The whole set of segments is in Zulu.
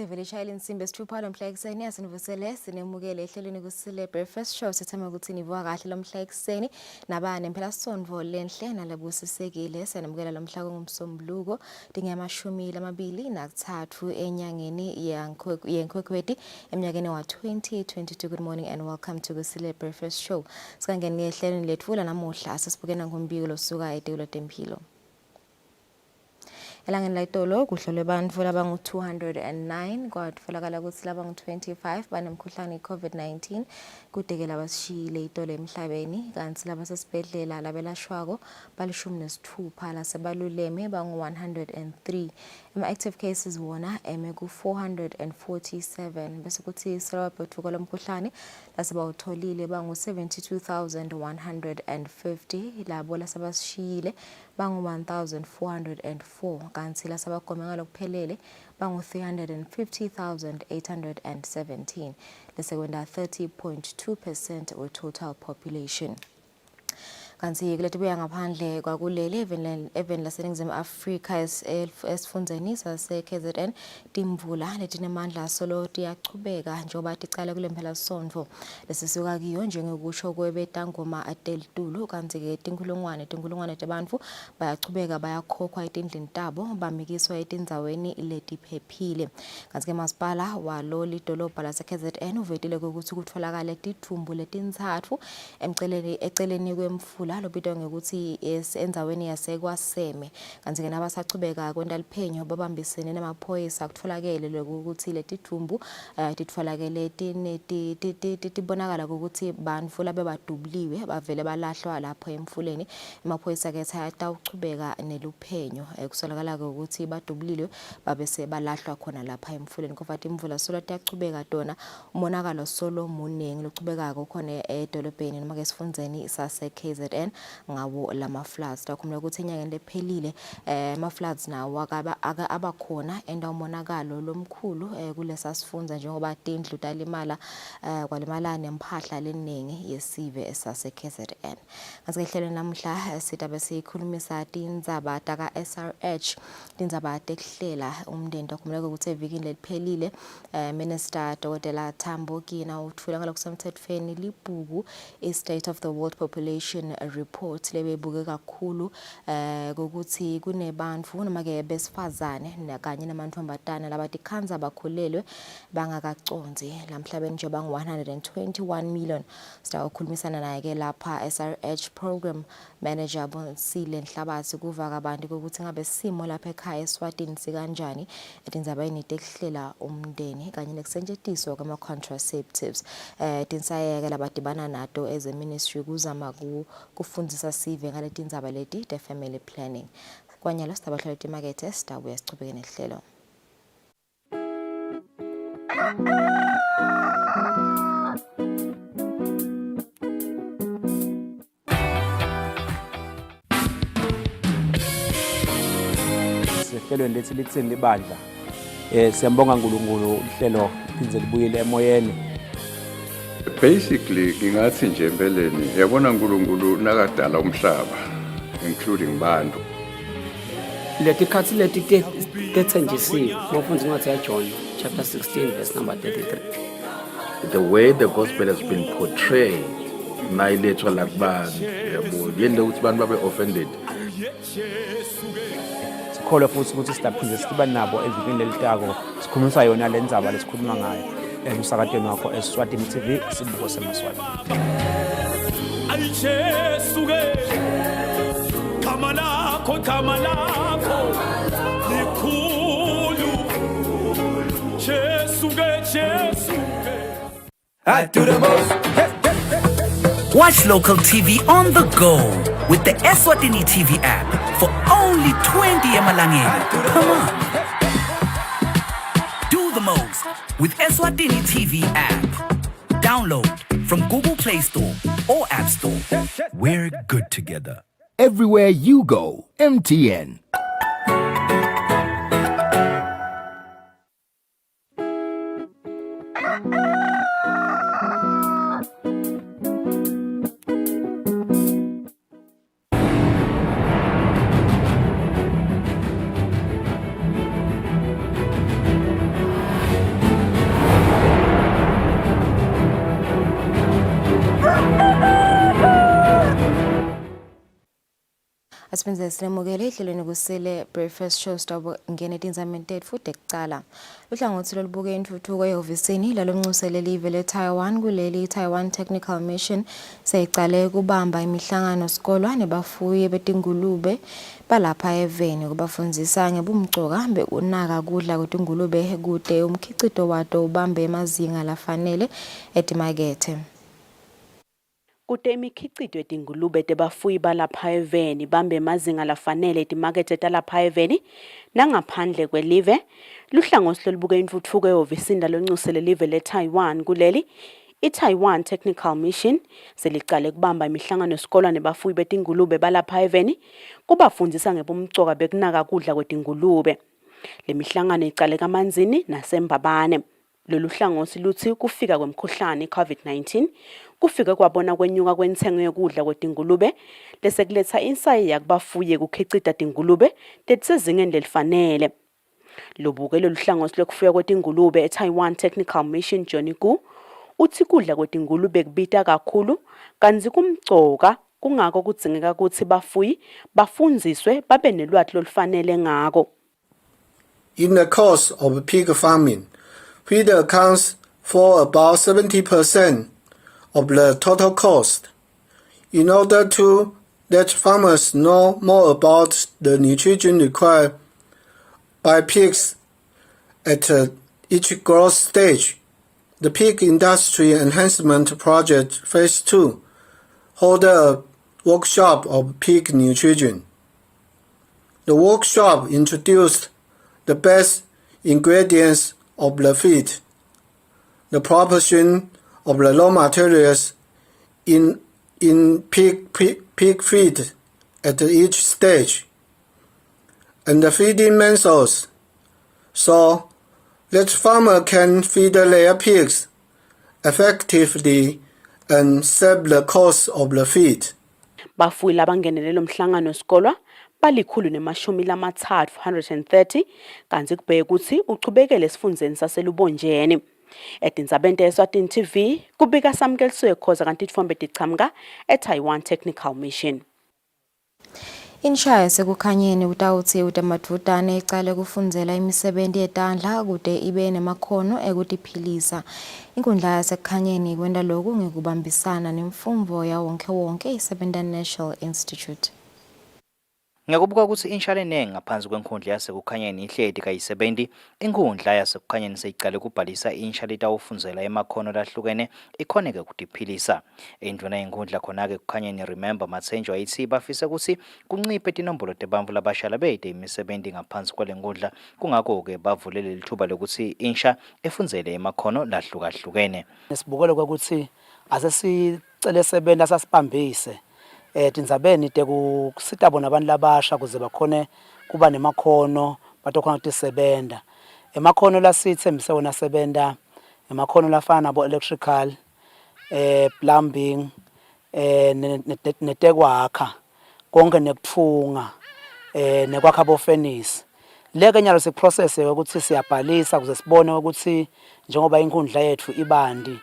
vele ishayile insimbi esithupha lo mhla ekseni yasinivusele sinemukele ehlelweni Kusile Breakfast Show sithema ukuthi nivuka kahle lo mhla ekseni nabane phela sonvo lenhle nalebusisekile sanamukela lo mhla ngomsombuluko dingamashumi lamabili nakuthathu enyangeni yenkwekweti eminyakeni wa 2022. Good morning and welcome to Kusile Breakfast Show. Sikangeni ehlelweni lethu namuhla sesibukena ngombiko losuka eTegulo Tempilo. Elangeni layitolo kuhlolwe abantu labangu 209 kwatfolakala ukuthi labangu 25 banemkhuhlane iCovid-19 kudekela basishiyile itolo emhlabeni kanti labasesibhedlela labelashwako balishumi nesithupha lasebaluleme bangu 103 active cases wona ku 447 bese kuthi selababhothuka lomkhuhlane lasebawutholile bangu 72,150 labo lasebasishiyile bangu 1,404 kanti lasabagome ngalokuphelele bangu 350,817 lesekwenda 30.2% we total population. Kanti kuleti buya ngaphandle kwakuleli even laseNingizimu Afrika esifundeni sase KZN timvula letinemandla solo tiyachubeka njengoba ticala kule mphela sonto lesisuka kiyo njengokusho kwebetangoma ateltulu kanti ke tinkulungwane tebantfu bayachubeka bayakhokhwa etindlini tabo bamikiswa etindzaweni letiphephile. Kanti ke masipala waloli dolobha lase KZN uvetile ukuthi kutholakala tithumbu letintsatfu eceleni kwemfula lobitwa ngekuthi endzaweni yasekwaseme kanti ke nabasachubeka kwenda liphenyo babambisene namaphoyisa kutholakele ukuthi letithumbu titfolakele tibonakala ukuthi bantfu labebadubliwe bavele balahlwa lapho emfuleni. Amaphoyisa ke ayatawuchubeka neluphenyo kusolakala ukuthi badubliwe babese balahlwa khona lapha emfuleni kofathi imvula solo tiyachubeka tona umonakalo solo muningi lochubeka khona edolobheni noma ke sifundzeni sase KZN ngawo lama floods. Takhumula ukuthi enyangeni lephelile ama floods nawo abakhona enda umonakalo lomkhulu kulesa sifunza njengoba tindlu talimala kwalimala nempahla leningi yesive esase KZN. Kanti ehlelweni namhla sitabe sikhulumisa tindzaba taka SRH tindzaba tekuhlela umndeni. Takhumula ukuthi evikini lephelile Minister Dr. Tambo Kina uthula ngalokusemthethweni libhuku i-State of the World Population report lebebuke kakhulu ukuthi kunebantfu noma ke besifazane kanye namantombazane labatikhanza bakhulelwe bangakaconzi lamhlabeni nje bangu 121 million. Sitawukhulumisana naye ke lapha SRH program manager Kusile Nhlabathi kuvaka abantu ukuthi ngabe simo lapha ekhaya Eswatini sikanjani etindzabeni tekuhlela umndeni kanye nekusetshenziswa kwama contraceptives. Tinsayeke labadibana nato as a ministry kuzama kufundisa sive ngaleti ndzaba leti the family planning. Kwanyalo sitabahlala timakethe sitabuya sichubeke nehlelo. Sehlelweni lethi litsini libandla siyambonga uNkulunkulu uhlelo lize libuyele emoyeni. Basically ngingathi nje empeleni yabona uNkulunkulu nakadala umhlaba including bantu leti khathi leti kethenjisiwe ngofunza incwadi yaJohn chapter 16 verse number 33. The way the gospel has been portrayed nayiletshwa lakubantu yabo yende ukuthi abantu babe offended. Sikholwa futhi ukuthi sidaphinde siba nabo evikini lelitako sikhulumisa yona le ndzaba lesikhuluma ngayo emsakatweni wakho Eswatini TV sibuko semaswati. Alichesuke kama lakho likhulu chesuke I do the most. Watch local TV on the go with the Eswatini TV app for only 20 emalangeni per month. Do the most with Eswatini TV app. Download from Google Play Store or App Store. We're good together. Everywhere you go, MTN. Asiphenze sinemukele ihlelweni Kusile Breakfast Show stop ngene tinzamented futhi ekucala. Uhlangothi lolubuke intuthuko ehhovisini lalomncusele live leTaiwan kuleli Taiwan Technical Mission seyicale kubamba imihlangano sikolwa nebafuyi betingulube balapha eveni kubafundzisa ngebumcoka bekunaka kudla kwetingulube kude umkhicito wato ubambe emazinga lafanele etimakethe. Kude imikhicito yetingulube tebafuyi balapha eveni bambe emazinga lafanele etimakethe talapha eveni nangaphandle kwelive luhlangothi lolubuke intuthuko ehhovisini lalomncusele live leTaiwan kuleli iTaiwan Technical Mission selicale kubamba imihlangano esikolwa nebafuyi betingulube balapha eveni kubafundzisa ngebumcoka bekunaka kudla kwetingulube. Le mihlangano icale kamanzini nasembabane. Lolu hlangothi luthi kufika kwemkhuhlane COVID-19 kufike kwabona kwenyuka kwenthengo yokudla kwetingulube lesekuletha insayi yakubafuye kukhicita tingulube tetizingeni lelifanele. Lobuke lolu hlangothi lokufika kwetingulube eTaiwan Technical Mission Johnny Gu uthi kudla kwetingulube kubita kakhulu kanzi kumcoka kungako kudzingeka ukuthi bafuyi bafundziswe babe nelwati lolufanele ngako. In the course of pig farming, feed accounts for about 70% of the total cost. In order to let farmers know more about the nutrition required by pigs at each growth stage, the Pig Industry Enhancement Project Phase 2 held a workshop of pig nutrition. The workshop introduced the best ingredients of the feed, the proportion of the raw materials in pig feed at each stage, and the feeding methods, so that farmers can feed their pigs effectively and save the cost of the feed. Bafuyi labangenele lo mhlangano esikolwa balikhulu nemashumi lamathathu 130 kanti kubheke ukuthi uchubekele esifundzeni saselubonjeni. Etinzabente Eswatini TV kubika samkeliswe khoza kanti itfombe tichamka eTaiwan Technical Mission. Inshaya sekukhanyeni utawutsi utamadvutane icale kufundzela imisebenzi yetandla kude ibe nemakhono ekutiphilisa. Inkundla yasekukhanyeni kwenda lokhu ngekubambisana nemfumvo yawonke iSebenta National Institute. Ngekubuka ukuthi insha leningi ngaphansi kwenkundla yasekukhanyeni ihledi kayisebenzi, inkundla yasekukhanyeni seyicale kubhalisa insha letawufundzela emakhono lahlukene ikhoneke kutiphilisa. Indvuna yenkundla khona-ke kukhanyeni Remember Matsenjwa ithi bafise ukuthi kunciphe tinombolo tebantfu labasha labete imisebenzi ngaphansi kwale nkundla, kungako-ke bavulele lithuba lokuthi insha efundzele emakhono lahlukahlukene. Nesibukele ukuthi asesicele sebenta sasibambise tindzabeni tekusita bona abantu labasha kuze bakhone kuba nemakhono batokhona kutisebenta. Emakhono lasithembise wona sebenta emakhono lafana nabo electrical, plumbing, netekwakha, konke nekutfunga, nekwakha bofenisi. Leke nyalo siprocess ukuthi siyabhalisa kuze sibone ukuthi njengoba inkundla yethu ibandi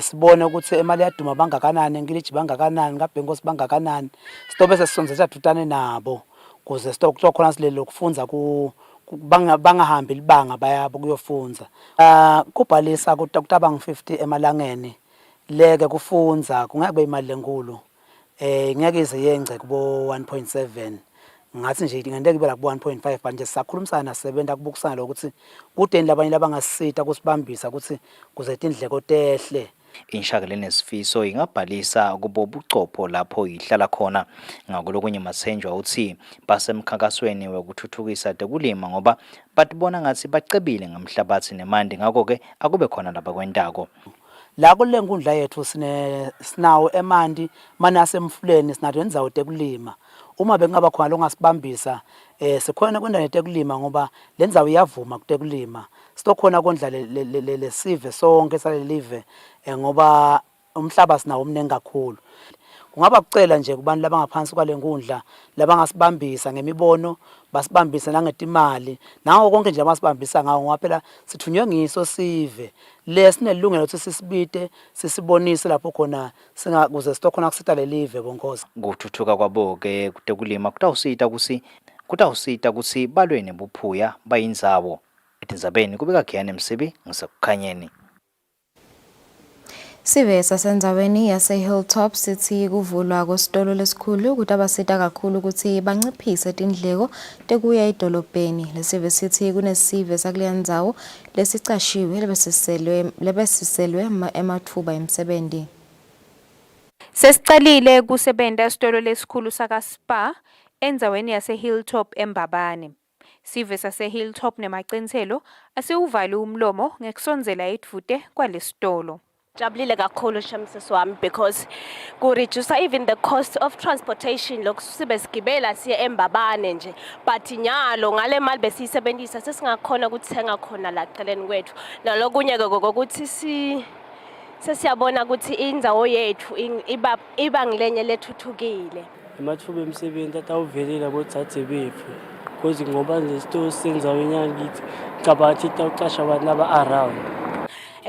sibone ukuthi emali yaduma bangakanani, ngiliji bangakanani, ngabhenkosi bangakanani, sitobe sesisonzela dutane nabo kuze sitokhona silelo kufunza bangahambi libanga bayabo kuyofunza. Kubhalisa kutabanga 50 emalangeni leke kufunza kungeke imali lenkulu, ngeke ize yengce kubo 1.7, ngathi nje ngeke kube la ku 1.5 manje sisakhulumisana nasebenta kubukisana lokuthi kudeni labanye labangasita kusibambisa ukuthi kuze indleko tehle. Insha lenesifiso ingabhalisa kubo bucopho lapho ihlala khona. Ngakolokunye Matsenjwa uthi basemkhankasweni wekuthuthukisa tekulima ngoba batibona ngathi bacebile ngemhlabathi nemandi, ngako-ke akube khona labakwendako. La kule nkundla yethu sinawo emandi manase emfuleni sinato indzawo tekulima. Uma bekungaba khona longasibambisa sikhona kwenda netekulima ngoba lendzawo iyavuma kutekulima. Sitokhona kondla lesive sonke salelive ngoba umhlaba sinawo omningi kakhulu. Ungaba kucela nje kubantu labangaphansi kwalenkundla labangasibambisa ngemibono basibambise nangetimali nawo konke nje amasibambisa ngawo ngoba phela sithunywe ngiso sive lesinelungelo ukuthi sisibite sisibonise lapho khona singakuze sitokhona kusita lelive bonkosi. Kuthuthuka kwabo-ke kutekulima kutawusita kutsi balwe nebuphuya bayindzawo. Etindzabeni kubika Khiyane Msibi ngisekukhanyeni. Sive sasendzaweni yase-Hilltop sithi kuvulwa kwesitolo lesikhulu ukuthi abasita kakhulu ukuthi banciphise tindleko tekuya edolobheni. Lesive sithi kunesive sakuleya ndzawo lesicashiwe lebesiselwe ematfuba emsebenzi. Sesicalile kusebenta esitolo lesikhulu saka-Spa endzaweni yase-Hilltop eMbabane. Sive sase-Hilltop nemaciniselo asiwuvali umlomo ngekusondzela edvute kwalesitolo. Jabulile kakhulu shamsisi wami because ku-reduce even the cost of transportation lokhu sibe sigibela siye eMbabane nje but nyalo ngale mali besiyisebenzisa sesingakhona ukuthenga khona la celeni kwethu nalokunye ke kokuthi sesiyabona ukuthi indzawo yethu iba ngilenye lethuthukile. Amathuba emsebenzi atawuvelela bodzadze bethu because ngoba nje isitolo sendzaweni yangithi cabanga ukuthi itawucasha abantu aba-around.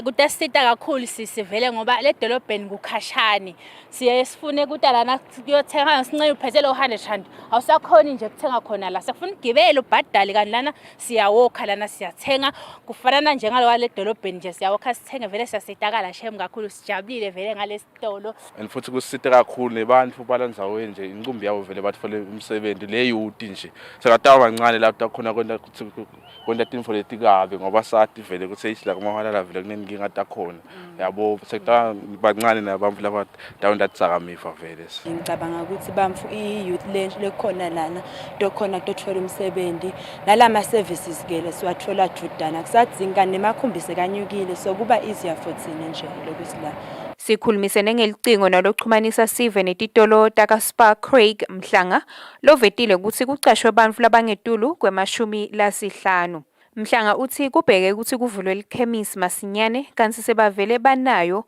Kutasita kakhulu sisivele ngoba le dolobheni kukhashani siye sifune ukuthi lana kuyothenga ngesinqe uphezele u100 rand awusakhona nje kuthenga khona la sifuna ugibele ubhadale kanti lana siyawokha lana siyathenga kufanana njengalo le dolobheni nje siyawokha sithenge vele siyasitakala shem kakhulu sijabulile vele ngale sitolo and futhi kusita kakhulu nebantu balandzaweni nje inqumbi yabo vele bathole umsebenzi le youth nje sekatawa bancane lapho khona kwenda tinfo letikabi ngoba sathi vele kuseyihlala kumahala vele kunenkinga takhona yabo sekta bancane nabantu labadawu ndatsakamiva vele. Ngicabanga ukuthi bamfu i-youth lekhona lana tokhona tothola umsebenzi nalama services ke lesiwathola judana kusadzinga nemakhombise kanyukile so kuba easier for thina nje lokuthi la sikhulumisene ngelicingo nalochumanisa Sive netitolo taka-Spa Craig Mhlanga lovetile ukuthi kucashwe abantu labangetulu kwe-50. Mhlanga uthi kubheke ukuthi kuvulwe likhemisi masinyane kanti sebavele banayo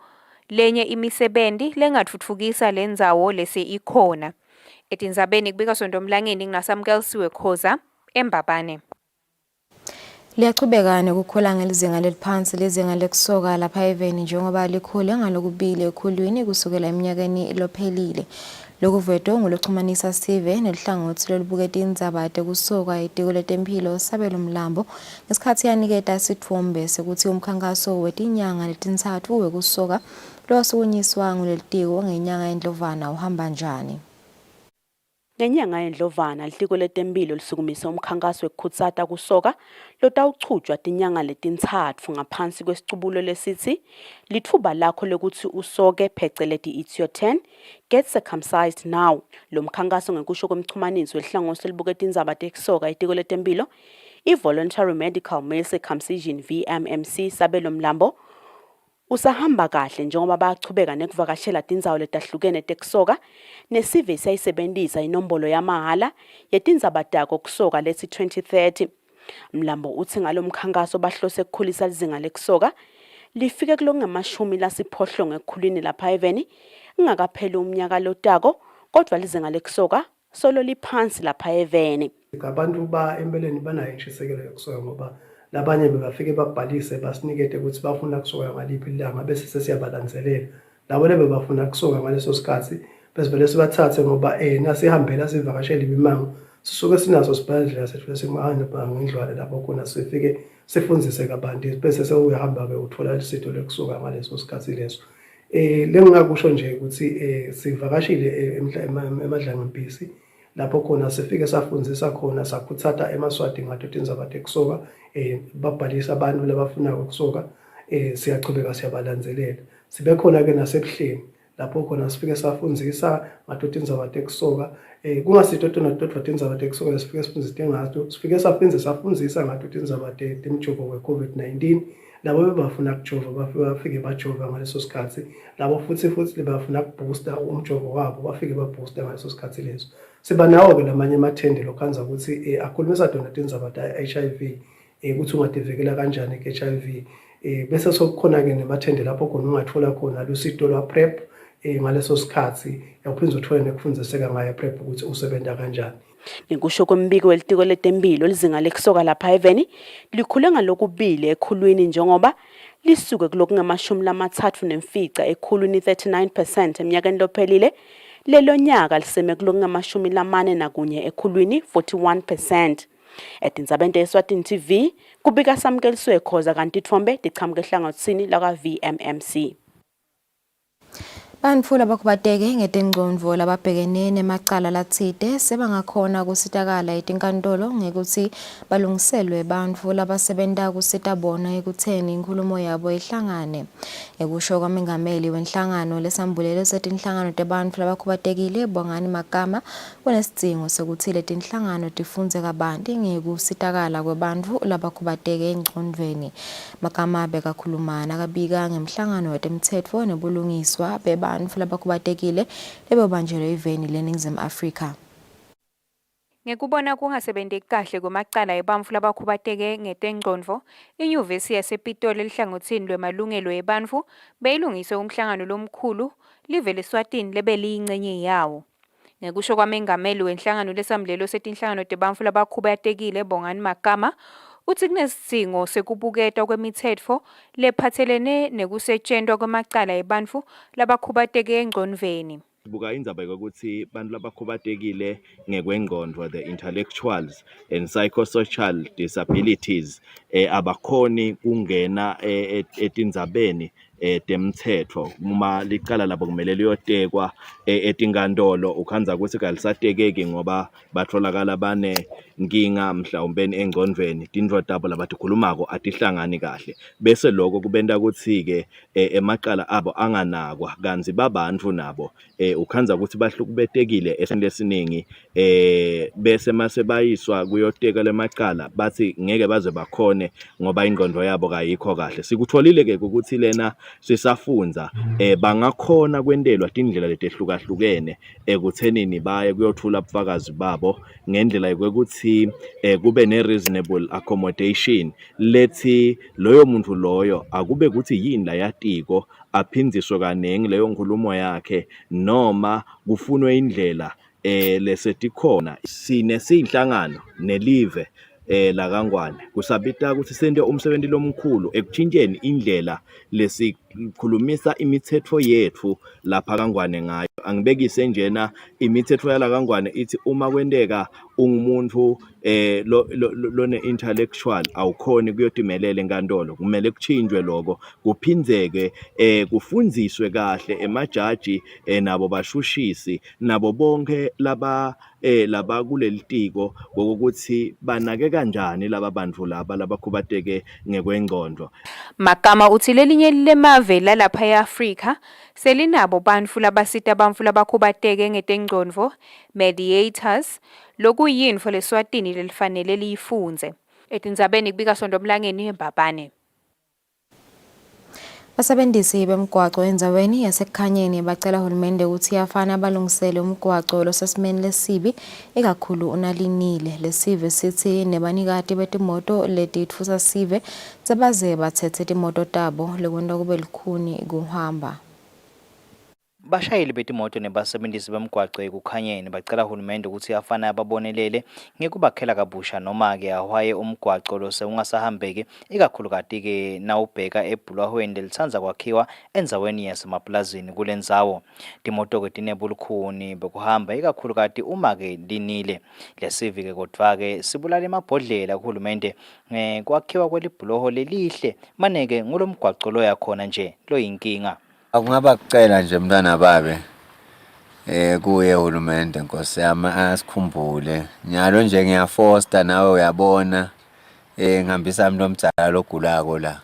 lenye imisebenzi lengathuthukisa lendzawo lese ikhona. Etindzabeni kubika Sondomlangeni nginasamkelisiwe Khoza eMbabane. Liyachubeka nokukhula ngelizinga leliphansi lezinga lekusoka lapha eveni njengoba likhule ngalokubili ekhulwini kusukela eminyakeni lophelile. Lokuvetwa ngolochumanisa Sive nelihlangothi lolubuketa indzaba tekusoka etiko letempilo Sabelo Mlambo ngesikhathi yaniketa isithombe sekuthi umkhankaso wetinyanga letintsatfu wekusoka lowasukunyiswa ngulelitiko ngenyanga yeNdlovana uhamba njani. Ngenyanga yeNdlovana litiko letempilo lisukumisa umkhankaso wekukhutsata kusoka lotawuchutjwa tinyanga letintsatfu ngaphansi kwesicubulo lesithi lithuba lakho lokuthi usoke pheceleti it's your turn, get circumcised now. Lo mkhankaso ngekusho kwemchumaniso welihlangosi libuketa indzaba tekusoka etiko letempilo i-Voluntary Medical Male Circumcision VMMC Sabelo Mlambo usahamba kahle njengoba bayachubeka nekuvakashela tindzawo letahlukene tekusoka nesive siyayisebenzisa inombolo yamahala yetindzaba tako kusoka lesi 2030. Mlambo uthi ngalo mkhankaso bahlose ukukhulisa lizinga lekusoka lifike kulonge-80 ekukhulwini lapha eveni ingakapheli umnyaka lotako kodwa lizinga lekusoka solo liphansi lapha eveni. Abantu ba empeleni banayo intshisekelo yokusoka ngoba labanye bebafike babhalise basinikete ukuthi bafuna kusoka ngaliphi ilanga bese sesiyabalandelela labo lebe bafuna kusoka ngaleso sikhathi bese vele sibathathe ngoba nasihambela sivakashela ibimango sisuke sinaso sibhedlela sethu lesimahamba ngendlwane lapho khona sifike sifundzise kabanti bese sewuyahamba ke uthola isito lekusoka ngaleso sikhathi leso. Lengingakusho nje ukuthi sivakashile emadlanga empisi lapho khona sifike safundzisa khona sakhutsata emaswati ngatindzaba tekusoka babhalisa abantu labafuna ukusoka siyachubeka siyabalandzelela sibe khona ke nasebuhleni lapho khona sifike safundzisa ngatindzaba tekusoka kungasito todwa tindzaba tekusoka sifike sifundzise ngato sifike safundzisa ngatindzaba temjovo we-COVID-19 labo bebafuna kujova bafike bajova ngaleso sikhathi labo futhi bafuna ukubooster umjovo wabo bafike babooster ngaleso sikhathi leso. Siba nawo ke lamanye amathende lokhanza ukuthi akhulumisa dona tindzaba ta-HIV ukuthi ungadevikela kanjani ke-HIV bese sokukhona ke nemathende lapho khona ungathola khona lusito lwa PrEP ngaleso sikhathi uphinde uthole nekufundiseka ngayo PrEP ukuthi usebenza kanjani. Ngekusho kombiko welitiko letempilo lizinga lekusoka lapha eveni likhule ngalokubili ekhulwini njengoba lisuke kuloku nge-34 ekhulwini 39% eminyakeni lophelile. Lelo nyaka liseme kuloku nge-41 ekhulwini 41%. Etindzabeni Eswatini TV kubika Samkeliswe Khoza kanti ithombe diqhamuka ehlangothini lakwa VMMC. Bantfu labakhubateke ngetengcondvo lababhekene nemacala latsite sebangakhona kusitakala etinkantolo ngekuthi balungiselwe bantfu labasebenta kusita bona ekutheni inkhulumo yabo ihlangane. Ngekusho kwamengameli wenhlangano lesambulelo setinhlangano tebantfu labakhubatekile Bongani Magama kunesidzingo sekuthi letinhlangano tifundze kabanti ngekusitakala kwebantfu labakhubateke engcondvweni. Magama bekakhuluma nakabika ngemhlangano wetemtsetfo nebulungiswa bantfu labakhubatekile lebebanjelwe eveni leNingizimu Afrika. Ngekubona kungasebenteki kahle kwamacala ebantfu labakhubateke ngetengcondvo, iNyuvesi yasePitoli elihlangothini lwemalungelo ebantfu beyilungiswe umhlangano lomkhulu live leSwatini lebeliyingcenye yawo. Ngekusho kwamengameli wenhlangano lesambulelo setinhlangano tebantfu labakhubatekile Bongani Magama, uthi kunesidzingo sekubuketwa kwemitsetfo lephathelene nekusetshentwa kwamacala ebantfu labakhubateke engcondvweni. Buka indzaba yokuthi bantu labakhubatekile ngekwengqondo, the intellectuals and psychosocial disabilities abakhoni kungena etindzabeni temtsetfo uma licala labo kumele liyotekwa etinkantolo ukhanza ukuthi kalisatekeki ngoba batholakala banenkinga mhlawumbe engcondvweni tintfo tabo labatikhulumako atihlangani kahle bese lokho kubenta ukuthi ke emacala abo anganakwa kanzi babantfu nabo ukhanza ukuthi bahlukubetekile esikhathini lesiningi bese mase bayiswa kuyoteka lemacala bathi ngeke baze bakhone ngoba ingqondo yabo kayikho kahle. Sikutholile ke ukuthi lena sisafunza bangakhona kwendelwa tindlela letehlukahlukene ekuthenini baye kuyothula ubufakazi babo ngendlela yokuthi kube ne reasonable accommodation lethi loyo muntu loyo akube ukuthi yini la yatiko aphinziswe kanengi leyo nkulumo yakhe noma kufunwe indlela lesetikhona sinesihlangano nelive la Kangwane kusabita ukuthi sente umsebenzi lomkhulu ekutshintsheni indlela lesikhulumisa imithetho yethu lapha Kangwane ngayo. Angibekise njena imithetho yala Kangwane ithi uma kwenteka ungumuntu lone intellectual awukhoni kuyotimelela enkantolo kumele kuchinjwe lokho kuphinzeke kufundziswe kahle emajaji nabo bashushisi nabo bonke laba kulelitiko ukuthi banake kanjani laba bantu laba labakhubateke ngekwengqondo. Magama uthi lelinye lemave lalapha eAfrika selinabo bantfu labasita bantfu labakhubateke ngetengcondvo mediators lokuyintfo leSwatini lelifanele liyifunze. Etindzabeni kubika Sondomlangeni eMbabane. Basebenzisi bemgwaqo endzaweni yaseKhanyeni bacela uhulumende ukuthi yafana balungisele umgwaqo losesimeni lesibi ikakhulu unalinile. Lesive sithi nebanikati betimoto letitfusa sive sebaze bathethe timoto tabo lekwenta kube likhuni kuhamba. Bashayeli betimoto nebasebenzisi bemgwaqo ekuKhanyeni bacela uhulumende ukuthi yafana ababonelele ngekubakhela kabusha noma ke ahwaye umgwaqo lose ungasahambeki ikakhulukati ke nawubheka eBulahweni lelithanza kwakhiwa endzaweni yasemaplazini kulendzawo. Timoto ke tinebulukhuni bekuhamba ikakhulukati uma ke linile. Lesivi ke kodwa ke sibulala emabhodlela uhulumende kwakhiwa kweliBuloho lelihle maneke ngolomgwaqo lo yakhona nje lo yinkinga. Akungaba kucela nje mntwana babe kuye uhulumende Nkosi yami asikhumbule nyalo nje ngiyafosta nawe uyabona ngihambisa umuntu omdala logulako la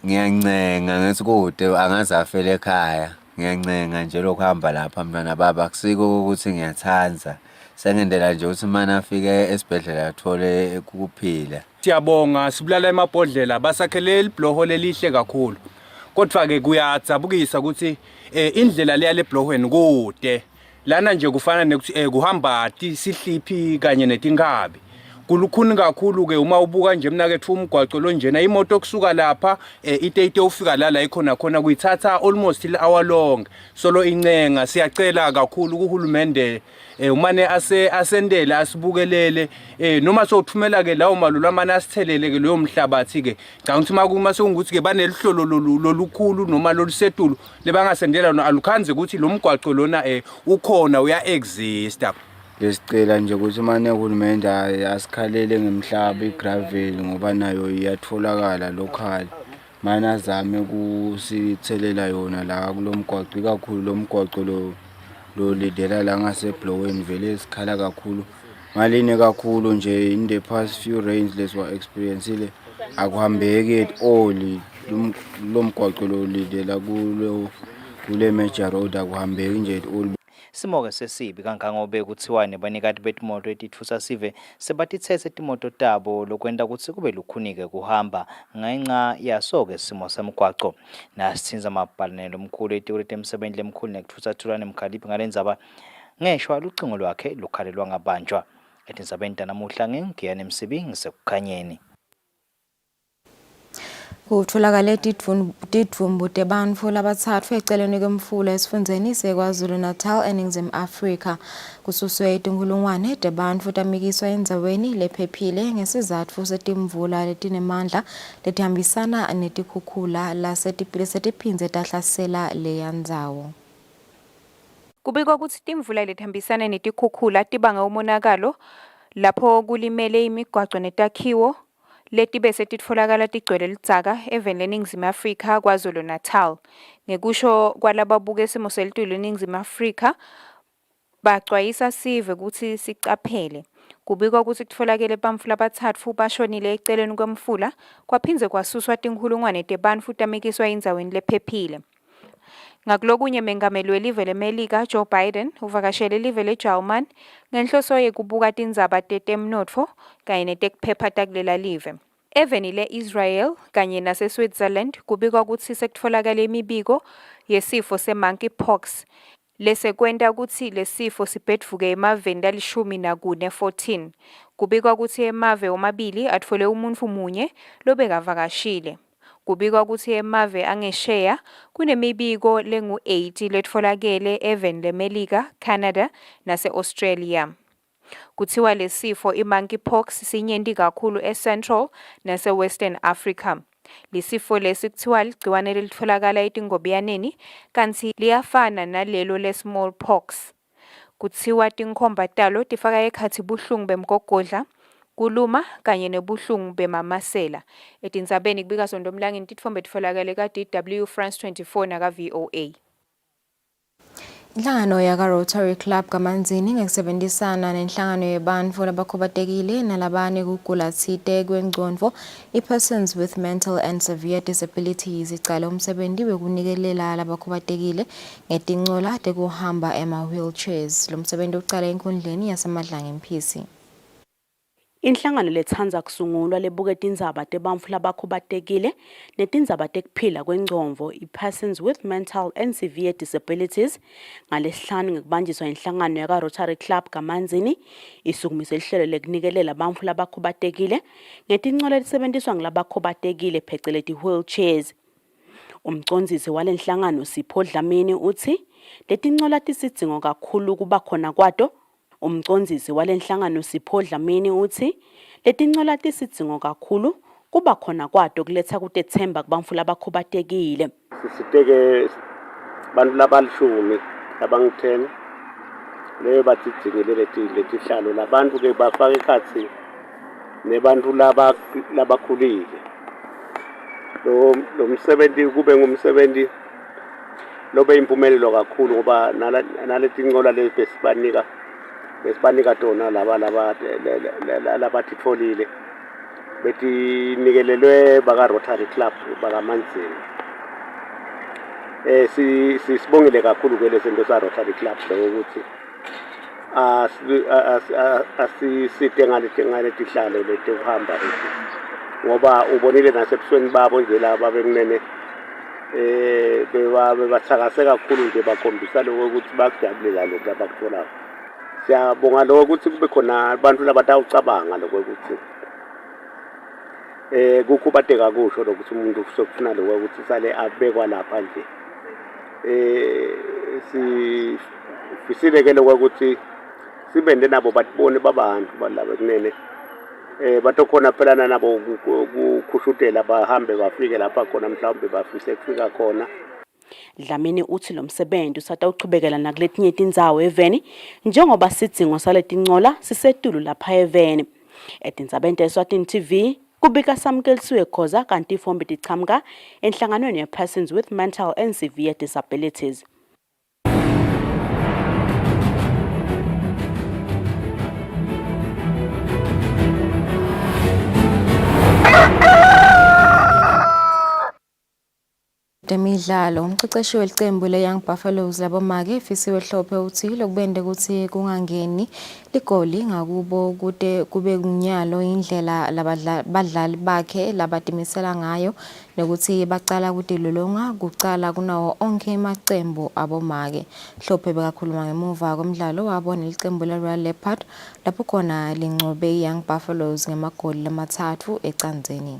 ngiyancenga ngithi kude angaze afele ekhaya ngiyancenga nje lokuhamba lapha mntwana baba kusiko ukuthi ngiyathanza sengendela nje ukuthi mana afike esibhedlela athole ukuphila. Siyabonga sibulala emabhodlela basakhele iBuloho lelihle kakhulu. Kodwa ke kuyadzabukisa ukuthi indlela leya leBulohweni kude lana nje kufana nekuthi kuhamba sihliphi kanye netinkabi kulukhuni kakhulu ke uma ubuka nje mnakethu umgwaco lo njena imoto kusuka lapha ite ufika la ikhona khona kuyithatha almost hour long solo incenga siyacela kakhulu kuhulumende umane asendele asibukelele noma sothumela ke lawo malulu amane asithelele ke leyo mhlabathi ke ngicanga ukuthi makuma sokunguthi ke banelihlolo lolukhulu noma lolusetulu lebangasendela lona alukhanze ukuthi lo mgwaco lona ukhona uya exista. Lesicela nje ukuthi manje uhulumende asikhalele ngemhlaba igravel ngoba nayo iyatholakala local manje azame kusithelela yona la kulomgwaqo kakhulu lomgwaqo lo lidela la ngaseBloweni vele esikhala kakhulu maline kakhulu nje in the past few rains leswa experienceile akuhambeki at all lomgwaqo lo lidela kule major road akuhambeki nje at all. Simoke sesibi kangangobe kuthiwa nebanikati betimoto etithusa sive sebatithethe timoto tabo lokwenda ukuthi kube lukhunike kuhamba ngenxa yasoke simo semgwaco nasithinza amabhalanelo omkhulu etikulete emsebenzi lemkhulu nekuthusa thulane emkhaliphi ngalendzaba ngeshwa lucingo lwakhe lukhalelwa ngabanjwa etindzabeni tanamuhla ngiyane emsibi ngisekukhanyeni. Kutholakale tidvumbu tebantfu labatsatfu eceleni kwemfula esifundeni seKwaZulu Natal eNingizimu Afrika kususwe tinkulungwane tebantfu tamikiswa endzaweni lephephile ngesizatfu setimvula letinemandla letihambisana netikhukhula lesetiphindze tahlasela leya ndzawo. Kubikwa ukuthi timvula letihambisana netikhukhula tibanga umonakalo lapho kulimele imigwaco netakhiwo leti bese titfolakala tigcwele lidzaka eveni leNingizimu Afrika KwaZulu Natal. Ngekusho kwalababuke simo selitulu eNingizimu Afrika baxwayisa sive ukuthi sicaphele. Kubikwa ukuthi kutfolakele bantfu labatsatfu bashonile eceleni kwemfula kwaphindze kwasuswa tinkulungwane tebantfu tamikiswa endzaweni lephephile. Ngakulokunye mengameli welive leMelika Joe Biden uvakashele live leJarman ngenhloso yekubuka tindzaba tetemnotfo kanye netekuphepha takulela live. Eveni le-Israel kanye nase-Switzerland kubikwa ukuthi sekutfolakale imibiko yesifo se-monkeypox lesekwenta ukuthi lesifo sibhedvuke emaveni lalishumi 14. Kubikwa ukuthi emave omabili atfole umuntfu munye lobekavakashile. Kubikwa ukuthi emave angesheya kunemibiko lengu-80 letfolakele eveni leMelika, Canada nase-Australia. Kuthiwa lesifo i-monkeypox sinyenti kakhulu e-Central nase-Western Africa. Lisifo lesi kuthiwa ligciwane lelitfolakala etingobiyaneni kanti liyafana nalelo le-smallpox. Kuthiwa tinkhomba talo tifaka ekhatsi buhlungu bemgogodla, kuluma kanye nebuhlungu bemamasela. Etindzabeni kubika sondomlangeni titfombe titfolakale ka-DW France 24 naka-VOA. Inhlangano yaka Rotary Club kaManzini ngekusebenzisana nenhlangano yebantfu labakhubatekile nalabane kugula tsite kwengcondvo i-Persons with Mental and Severe Disabilities icale umsebenzi wekunikelela labakhubatekile ngetincola tekuhamba ema-wheelchairs. Lo msebenzi ucale enkundleni yaseMadlanga eMphisi. Inhlangano lethandza kusungulwa lebuke tindzaba tebantfu labakhubatekile netindzaba tekuphila kwengcondvo i-Persons with Mental and Severe Disabilities ngalesihlanu ngekubanjiswa inhlangano yaka Rotary Club kaManzini isukumise lihlelo lekunikelela bantfu labakhubatekile ngetincola letisebentiswa ngilabakhubatekile pheceleti wheelchairs. Umcondzisi walenhlangano Sipho Dlamini uthi letincola tisidzingo kakhulu kuba khona kwato. Umcondzisi walenhlangano Sipho Dlamini uthi letincola tisidzingo kakhulu kuba khona kwato kuletha kutethemba kubantfu labakhubatekile. Sisiteke bantu labalishumi abang-10 leyo batidingile letihlalo labantu ke bafaka ekhatsi nebantu labakhulile. Lo msebenzi kube ngumsebenzi lobe impumelelo kakhulu ngoba naletincola lezi besibanika tona labatitfolile betinikelelwe baka Rotary Club bakaManzini. Sibongile kakhulu ke lesento sa Rotary Club ukuthi asisite ngaletihlalo letekuhamba ngoba ubonile nasebusweni babo nje laba bekunene bebathakase kakhulu nje bakhombisa lokho ukuthi bakujabulela lokho abakutholayo. Siyabonga lokho ukuthi kube khona abantu labatawucabanga lokho ukuthi kukhubateka kusho lokuthi umuntu sokufuna lokho ukuthi sale abekwa lapha nje. Sifisile ke lokho ukuthi sibende nabo batibone babantu balaba kunene. Batokhona phela nabo ukukhushutela bahambe bafike lapha khona mhlawumbe bafise kufika khona. Dlamini uthi lo msebenzi usatawuchubekela nakuletinye tindzawo eVeni njengoba sidzingo saletincola sisetulu lapha eVeni. Etindzabeni teSwatini TV kubika Samkelisiwe Khoza kanti ifombi tichamka enhlanganweni ye persons with mental and severe disabilities. Temidlalo umqeqeshi welicembu leYoung Buffaloes labomake Fisiwe Hlophe uthi lokubende ukuthi kungangeni ligoli ngakubo kude kube kunyalo indlela labadlali bakhe labatimisela ngayo nokuthi bacala kutilolonga kucala kunawo onke emacembu abomake. Hlophe bekakhuluma ngemuva komdlalo wabona ilicembu leRoyal Leopard lapho khona lingcobe iYoung Buffaloes ngemagoli lamathathu ecanzeni.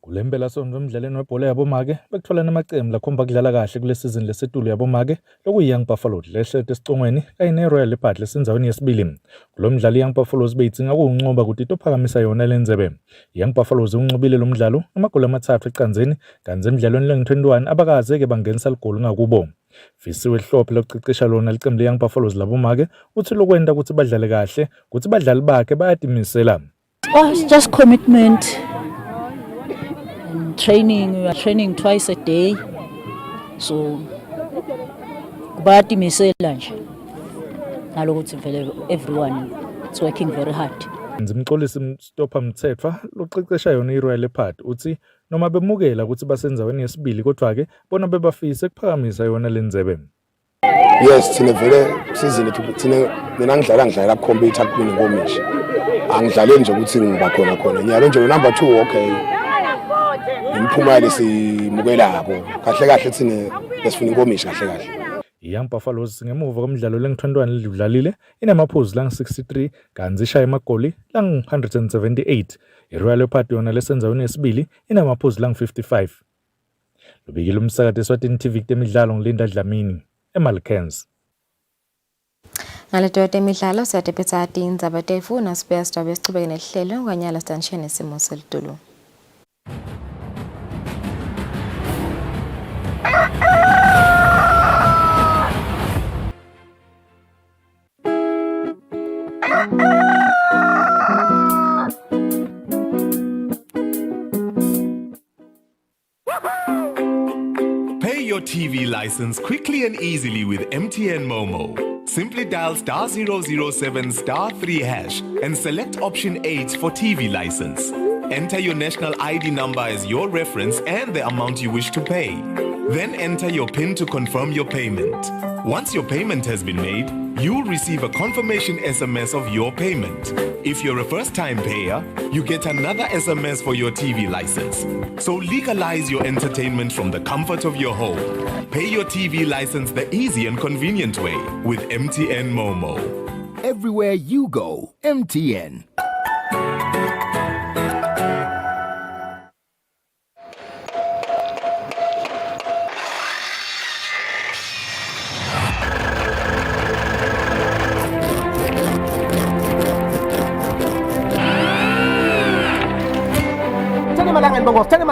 Kulembela sonto emidlalweni webhola yabomake bekuthola namacembu lakhomba kudlala kahle kule season lesetulu yabomake lokuyiYoung Buffaloes lehlete esicongweni kanye neRoyal Leopard lesenzaweni yesibili. Kulo mdlalo iYoung Buffaloes beyitsinga kunqoba ukuthi itophakamisa yona lenzebe. iYoung Buffaloes unqobile lo mdlalo amagoli amathathu ecanzeni kanti emidlalweni leng-21 abakazeke bangenisa ligoli ngakubo. Fisiwe Hlophe lokucecesha lona licembu leYoung Buffaloes labomake uthi lokwenda ukuthi badlale kahle ukuthi badlali bakhe bayatimisela. It's just commitment. Training, we are training twice a day, so bayatimisela nje nalokuthi vele everyone is working very hard. Nzimxolisi Stopha Mthethwa loqeqesha yona iRoyal Leopard uthi noma bemukela ukuthi basenzaweni yesibili kodwa ke bona bebafise kuphakamisa yona lenzebe. Yes, thina vele season thina mina ngidlala compete kuwini ngomisha. Angidlaleli nje ukuthi ngiba khona nyalo nje number 2 okay. Imphumela simukelabo kahle thina lesifuna inkomisha kahle. iYoung Buffaloes ngemuva komdlalo leng-21 lidlalile inamaphuzu lang-63 kanti ishaya amagoli lang-178. iRoyal Leopard yona lesenzaweni yesibili inamaphuzu lang-55. Lubikile umsakazi eSwatini TV temidlalo ngilinda Dlamini eMalkens. Ngaleto temidlalo siyatephetsa indzaba tefu nasibeka sidaba esichubeke nehlelo nganyala stanshene simo selitulu. Pay your TV license quickly and easily with MTN Momo. Simply dial *007 *3# and select option 8 for TV license. Enter your national ID number as your reference and the amount you wish to pay. Then enter your PIN to confirm your payment. Once your payment has been made, you'll receive a confirmation SMS of your payment. If you're a first-time payer, you get another SMS for your TV license. So legalize your entertainment from the comfort of your home. Pay your TV license the easy and convenient way with MTN Momo. Everywhere you go, MTN. Tani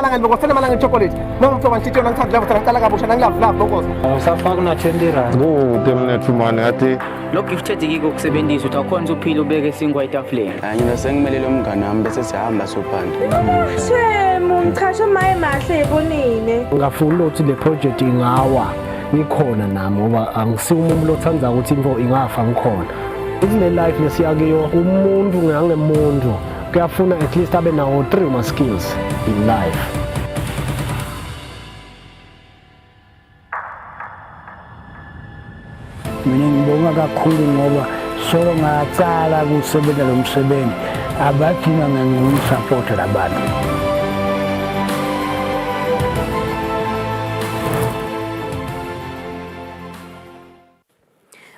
malanga chocolate. No mtu wanchicho nang tagla tang talaga busha nang love bongos. Usafaka na tendera. Temnethu mani athi Lokufithethe kiko ukusebenzisa utakhonza uphilo ubeke singwa etafuleni. Mina sengimelele umngane wami bese sihamba sophanda. Shemo ngichasha maye mahle ebonile. Ngafuna ukuthi le project ingawa ngikhona nami ngoba angisi umuntu othandza ukuthi info ingafa ngikhona. Isine life lesiyakiyo umuntu ngangemuntu kuyafuna at least abe nawo 3 ma skills in life. Mina ngibonga kakhulu ngoba solo ngatsala kusebenza lo msebenzi abadinga ngisupport labantu.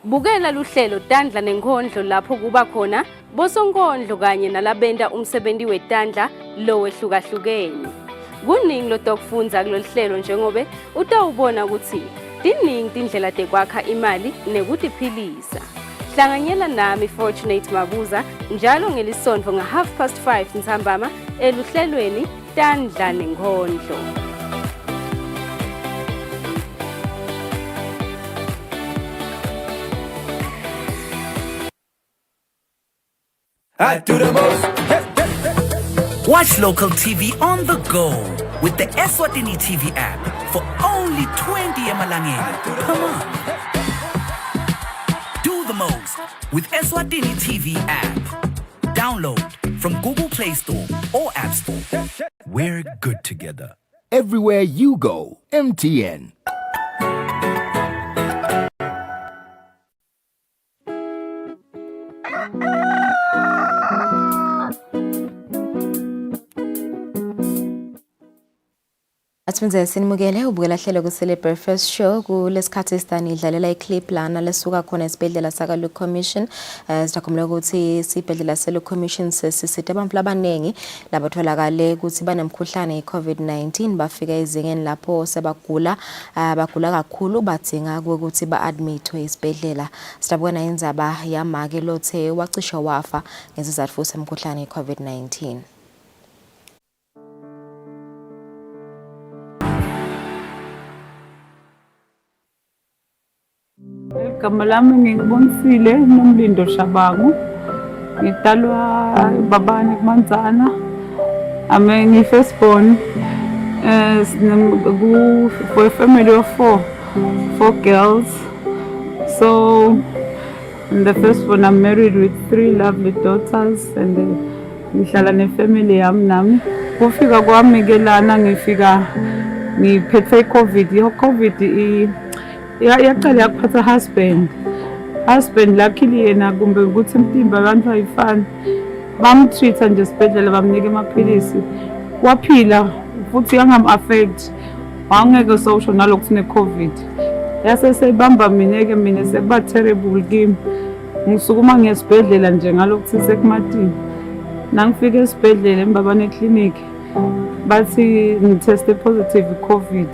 Bukela luhlelo Tandla Nenkondlo lapho kuba khona bosonkondlo kanye nalabenta umsebenzi wetandla lo wehlukahlukene. Kuningi lotokufundza kulolu hlelo njengobe utawubona ukuthi tiningi tindlela tekwakha imali nekutiphilisa. Hlanganyela nami Fortunate Mabuza njalo ngelisonto nga 5:30 ntambama eluhlelweni Tandla Nenkondlo. I do the most. Watch local TV on the go with the Eswatini TV app for only 20 emalangeni per month. Do the most with Eswatini TV app. Download from Google Play Store or App Store. We're good together. Everywhere you go, MTN. Atmenze sinimukele ubukela hlelo Kusile Breakfast Show kulesikhathi sidani idlalela iclip lana lesuka khona esibhedlela saka Luke Commission. Sidakhumula ukuthi isibhedlela se Luke Commission sesisithe abantu abanengi labatholakale ukuthi banemkhuhlane iCovid-19 bafika ezingeni lapho sebagula bagula kakhulu badinga ukuthi ba-admitwe esibhedlela. Sidabona indzaba yamake lothe wacisha wafa ngezizathu semkhuhlane iCovid-19. Igama lami ngibonisile Nomlindo Shabangu. Ngitalwa babani kuManzana. Ngi first born for a family of four girls. So in the first one I'm married with 3 lovely daughters and ngihlala ne-family yami nami. Kufika kwami ke lana ngifika ngiphethe iCovid. Covid yaqala yakuphatha husband luckily yena kumbe ukuthi impimba abantu ayifani bamtreata nje esibhedlela bamnika amaphilisi waphila futhi yangam-affect wangeke sowusho nalokuthi ne-Covid yase seyibamba mina sekuba terrible kimi ngisukuma ngesibhedlela nje ngalokuthi sekumatini nangifika esibhedlela embabane clinic bathi ngiteste positive i-Covid.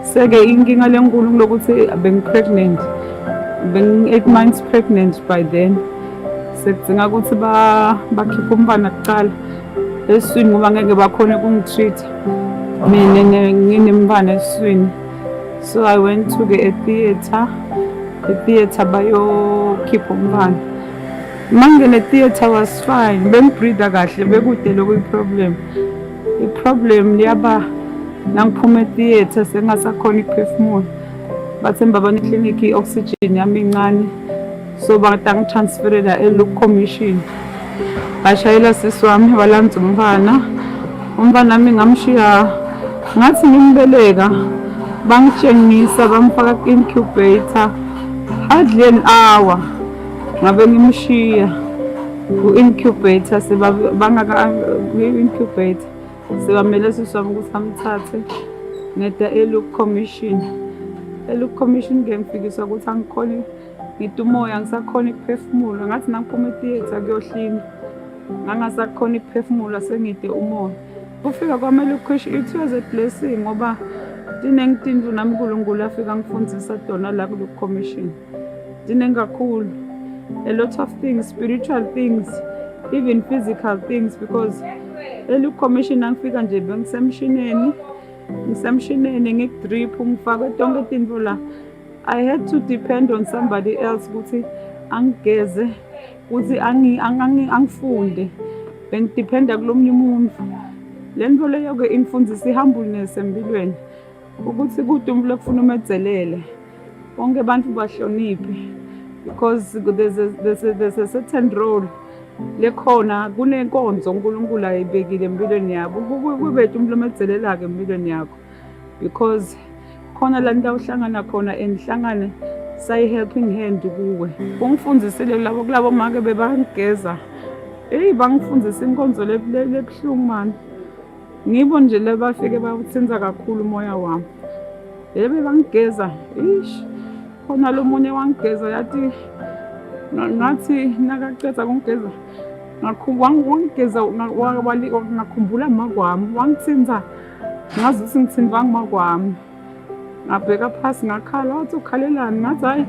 Seke inkinga lenkulu lokuthi bengi-pregnant, bengi-8 months pregnant by then. Sekudinga ukuthi bakhiphe umntwana kuqala eswini ngoba ngeke bakhona ukungitreat mina nginemntwana eswini. So I went to the theater bayokhipha umntwana. Mangene theater was fine, bengibreatha kahle bekude lokhu i-problem liyaba nangiphume theater sengasakhona ukuphefumula bathe mbabane clinic i-oxygen yami incane so bangitransferela e-Luke Commission bashayela sisi wami balanza umntwana wami ngamshiya ngathi ngimbeleka bangitshengisa bamfaka ku-incubator hardly an hour ngabe ngimshiya ku-incubator ku-incubator sebamele siswami ukuthi amthathe ngeda e-Luke Commission. E-Luke Commission ngifikiswa ukuthi angikhona ngithi umoya ngisakhona ukuphefumula ngathi nangiphuma etheater kuyohlinga ngangasakhona ukuphefumula sengide umoya. Kufika kwami e-Luke Commission it was a blessing ngoba dinengitindlu nami uNkulunkulu afika ngifundisa tona la ku-Luke Commission. Dineng kakhulu a lot of things, spiritual things, even physical things because e-Luke Commission ngifika nje bengisemshineni ngikudrip ngifaka tonke tindlu la. I had to depend on somebody else ukuthi angigeze ukuthi angifunde bengidependa kulomunye umuntu. Lento leyo ke ingifundisa ihumbleness empilweni ukuthi kude umuntu lokufuna umetzelele bonke abantu bahloniphe because there's a certain role lekhona kunenkonzo uNkulunkulu ayibekile empilweni yabo kubethu umuntu ometzelelaka empilweni yakho because khona la nto uhlangana khona enhlangane say helping hand kuwe ungifundisile kulabo make bebangigeza bangifundisa inkonzo lebuhlungu manje ngibo nje lebafike bawuthinza kakhulu umoya wami bebangigeza khona lo munye wangigeza yathi ngathi nakaqeda kungigeza wangigeza ngakhumbula makwami wangithinta ngazi ukuthi ngithintwa ngumakwami ngabheka phasi ngakhala wathi ukhalelani ngathi hayi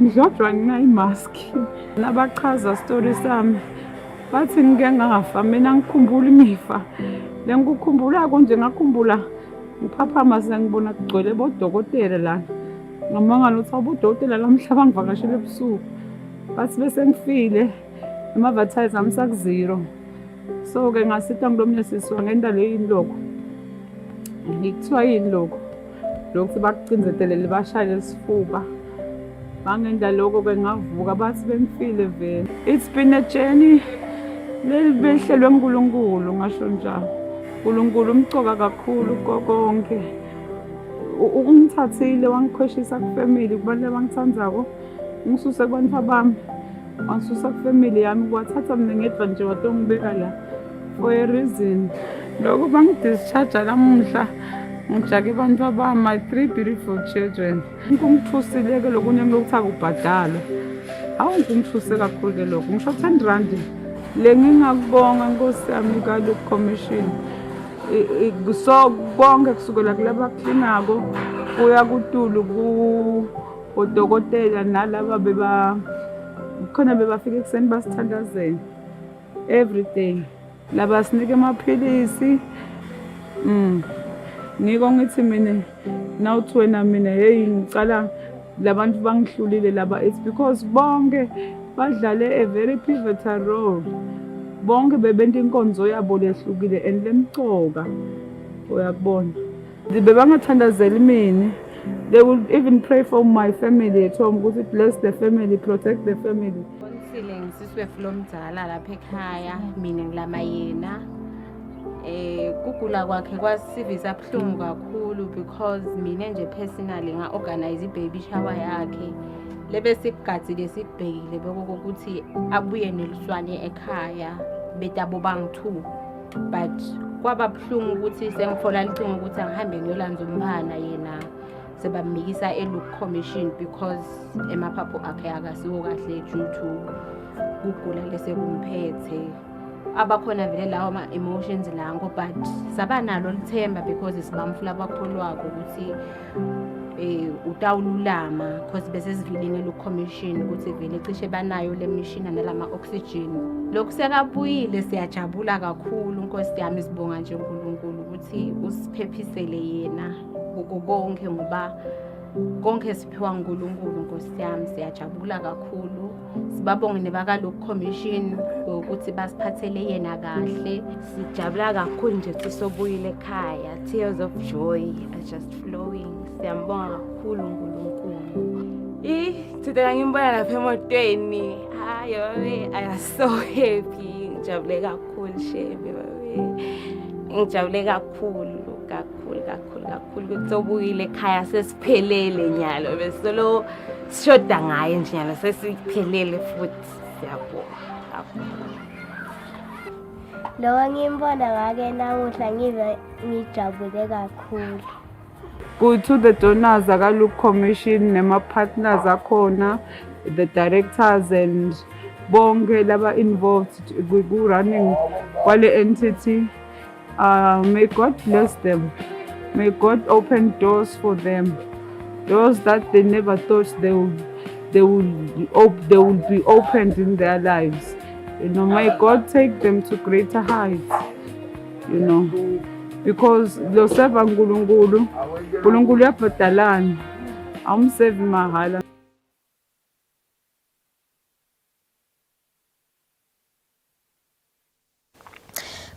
ngidlodwa nginayo imaski nabachaza story sami bathi ngike ngafa mina ngikhumbula imifa lengikukhumbulako nje ngakhumbula ngiphaphama sengibona kugcwele bodokotela la ngamangala ukuthi abodokotela lamhla bangivakashele ebusuku bathi bese ngifile ama-advertise ami saku-0 so-ke ngasitha ngilomnye sisiwa ngenta le yini lokho ngikuthiwa yini lokho lokhu bakucinzetelele bashayele isifuba bangenda lokho-ke ngavuka bathi bengifile vele it's been a journey leli behlelwe nguNkulunkulu ngasho njalo uNkulunkulu umcoka kakhulu konke ungithathile wangikhweshisa kufamily kubantu abangithandzako ngisuse kubantu bami wangisusa kufamily yami kwathatha mina ngedwa nje watongibeka la for a reason lokho bangidischarge namuhla ngijake abantu bami my 3 beautiful children ngumthusile-ke lokunye ngilokuthi akubhadalwa hawu ngumthuse kakhulu-ke lokho ngisho 10 rand le ngingakubonga nkosi yami ka-Look Commission so konke kusukela kulaba klinako kuya kuTulu odokotela nalaba khona bebafika ekuseni basithandazela everyday laba sinike amaphilisi ngiko ngithi mina nawuthi wena mina hey ngicala labantu bangihlulile laba it's because bonke badlale a very pivotal role bonke bebenta inkonzo yabo lehlukile and lemcoka uyakubona bebangathandazeli mina. They will even pray for my family at home ukuthi bless the family, protect the family. Kusile ngisiswe flomdala lapha ekhaya mina ngilama yena kugula kwakhe kwasivisa buhlungu kakhulu because mina nje personally nga-organize i-baby shower yakhe lebe sikugadzile sikubhekile bekokuthi abuye neliswane ekhaya betabo bangi-2 but kwaba buhlungu ukuthi sengifola licingo ukuthi angihambe ngiyolanza umphana yena sebamikisa e-Look Commission because emaphaphu akhe akasiwo kahle due to ukugula lesekumphethe abakhona vele lawo ama-emotions lango but sabanalo lithemba because sibamfula abakholwako ukuthi utawululama because bese sivilini e-Look Commission ukuthi vele cishe banayo le mission nalama-oxygen lokhu sekabuyile siyajabula kakhulu nkosi yami sibonga nje uNkulunkulu ukuthi usiphephisele yena konke ngoba konke siphiwa nguNkulunkulu nkosi yami siyajabula kakhulu sibabonge nebaka-Look Commission ukuthi basiphathele yena kahle sijabula kakhulu nje ukuthi sobuyile ekhaya tears of joy are just flowing siyambonga kakhulu uNkulunkulu today ngimbona lapha emotweni hayi babe I am so happy ngijabule kakhulu shebe babe ngijabule kakhulu ukuthi sobuyile ekhaya sesiphelele nyalo besolo sishoda ngaye nje nyalo sesiphelele futhi siyabonga kakhulu. Lo ngimbona ngake namuhla ngive ngijabule kakhulu. To the donors aka-Look Commission nema-partners akhona, the directors and bonke laba involved ku-running kwale entity. May God bless them. May God open doors for them. Doors that they never thought they will be opened in their lives. You know, may God take them to greater heights. You know, because lo serva uNkulunkulu, uNkulunkulu uyabhadalana. Awumserve mahala.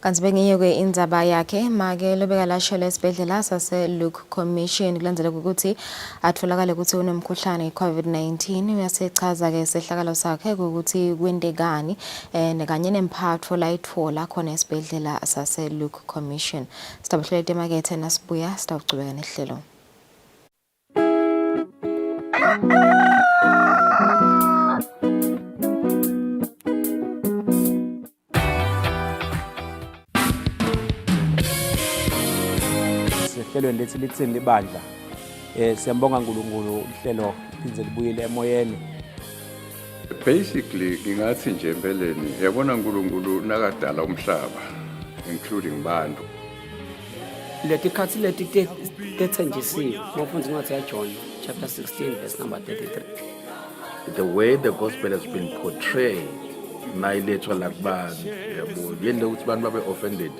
Kanti bengiye indzaba yakhe make lobeka lashela esibhedlela sase-Look Commission kulandela ukuthi atholakale ukuthi unemkhuhlane i-COVID-19 uyasechaza ke sehlakalo sakhe ukuthi kwendekani kanye nemphatho la ithola khona esibhedlela sase-Look Commission. Sitabuhlele emakethe nasibuya sitawucubeka nehlelo. Ehlelweni lethi lithini libandla Siyambonga uNkulunkulu uhlelo lize libuyele emoyeni. Basically ngingathi nje empeleni yabona uNkulunkulu nakadala umhlaba including bantu. Leti khathi leti tethenjisiwe ngofundisa incwadi yaJohn chapter 16 verse number 33. The way the gospel has been portrayed nayiletshwa la kubantu yabo yende ukuthi abantu babe offended.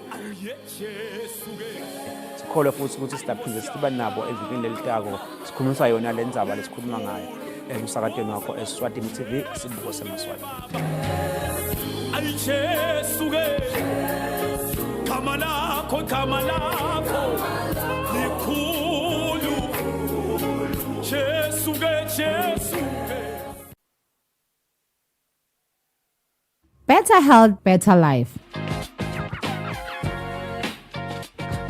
Sikholwa futhi ukuthi sidaphinde siba nabo evikini lelitako sikhulumisa yona lendzaba lesikhuluma ngayo emsakatweni wakho Eswatini TV sibuko semaswati. Ayijesuke kama lakho likhulu Jesuke Better health, better life.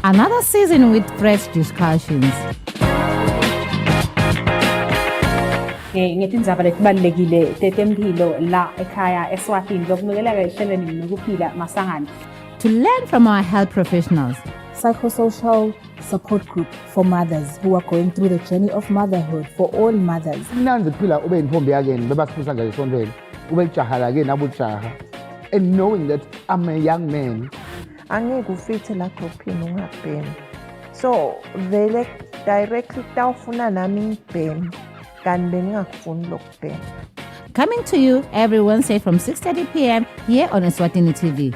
Another season with fresh discussions. Ngithi indzaba letibalulekile tetempilo la ekhaya Eswatini lokunukelela ehlelweni nokuphila masangana. To learn from our health professionals. Psychosocial support group for mothers who are going through the journey of motherhood for all mothers. Mnanzi kuphila ube intombi yakeni bebasiphisa nje esontweni ube jaha lakeni abujaha and knowing that I'm a young man. Angeke ufithe la groupini ungabhemi. So vele directly tawufuna nami ngibhemi kanti bengingakufuni lokubhema. Coming to you every Wednesday from 6:30 p.m. here on Eswatini TV.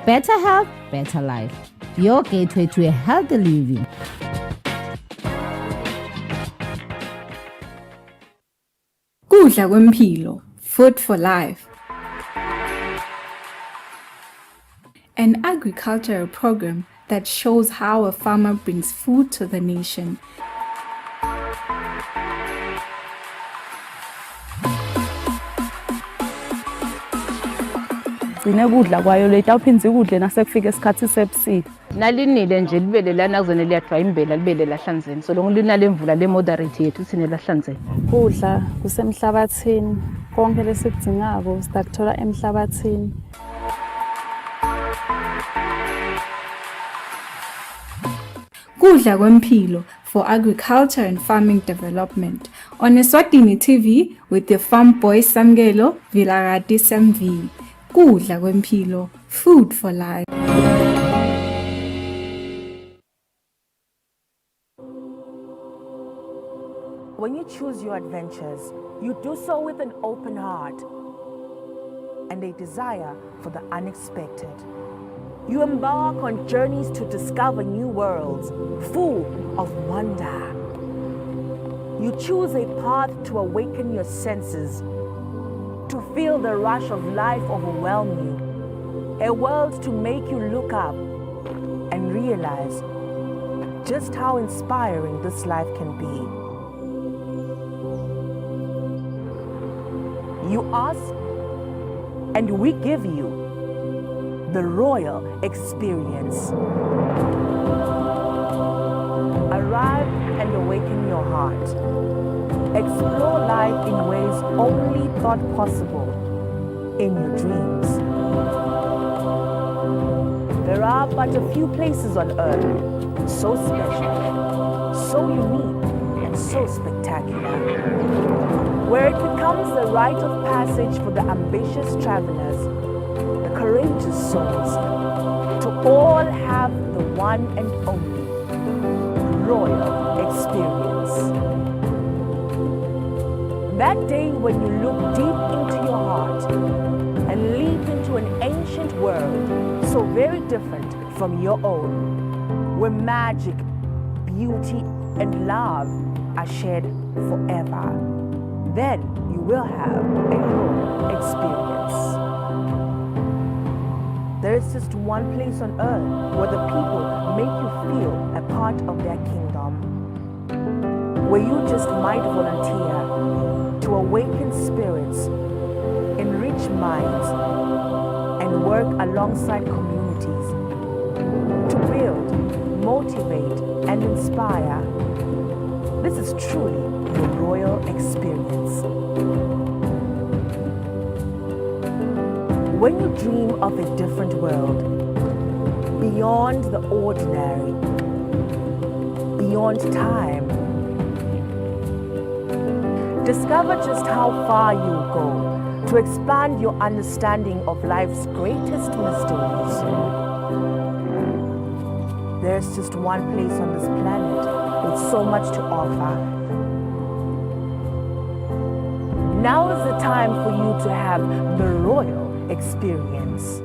Better health, better life. Your gateway to a healthy living. Kudla kwempilo, food for life. An agricultural program that shows how a farmer brings food to the nation. Gcine kudla kwayo letawuphindza kudle nasekufika isikhathi sebusika. Nalinile nje libele lana kuzone liyadwa imbela libele lahlanzeni. So lonke linale mvula le moderate yethu sine lahlanzeni. Kudla kusemhlabathini. Konke lesikudingako sitakuthola emhlabathini. Kudla kwempilo for agriculture and farming development on Eswatini TV with the farm boy Samgelo Villarati Samvi. Kudla kwempilo, food for life. When you choose your adventures, you do so with an open heart and a desire for the unexpected. You embark on journeys to discover new worlds, full of wonder. You choose a path to awaken your senses, to feel the rush of life overwhelm you, a world to make you look up and realize just how inspiring this life can be. You ask, and we give you the royal experience. Arrive and awaken your heart. Explore life in ways only thought possible in your dreams. There are but a few places on earth so special, so unique, and so spectacular, where it becomes the rite of passage for the ambitious travelers, the courageous souls, to all have the one and only royal experience. That day when you look deep into your heart and leap into an ancient world so very different from your own, where magic, beauty, and love are shared forever, then you will have a royal experience. There is just one place on earth where the people make you feel a part of their kingdom, where you just might volunteer to awaken spirits, enrich minds, and work alongside communities to build, motivate, and inspire. This is truly the royal experience. When you dream of a different world, beyond the ordinary, beyond time, Discover just how far you'll go to expand your understanding of life's greatest mysteries. There's just one place on this planet with so much to offer. Now is the time for you to have the royal experience.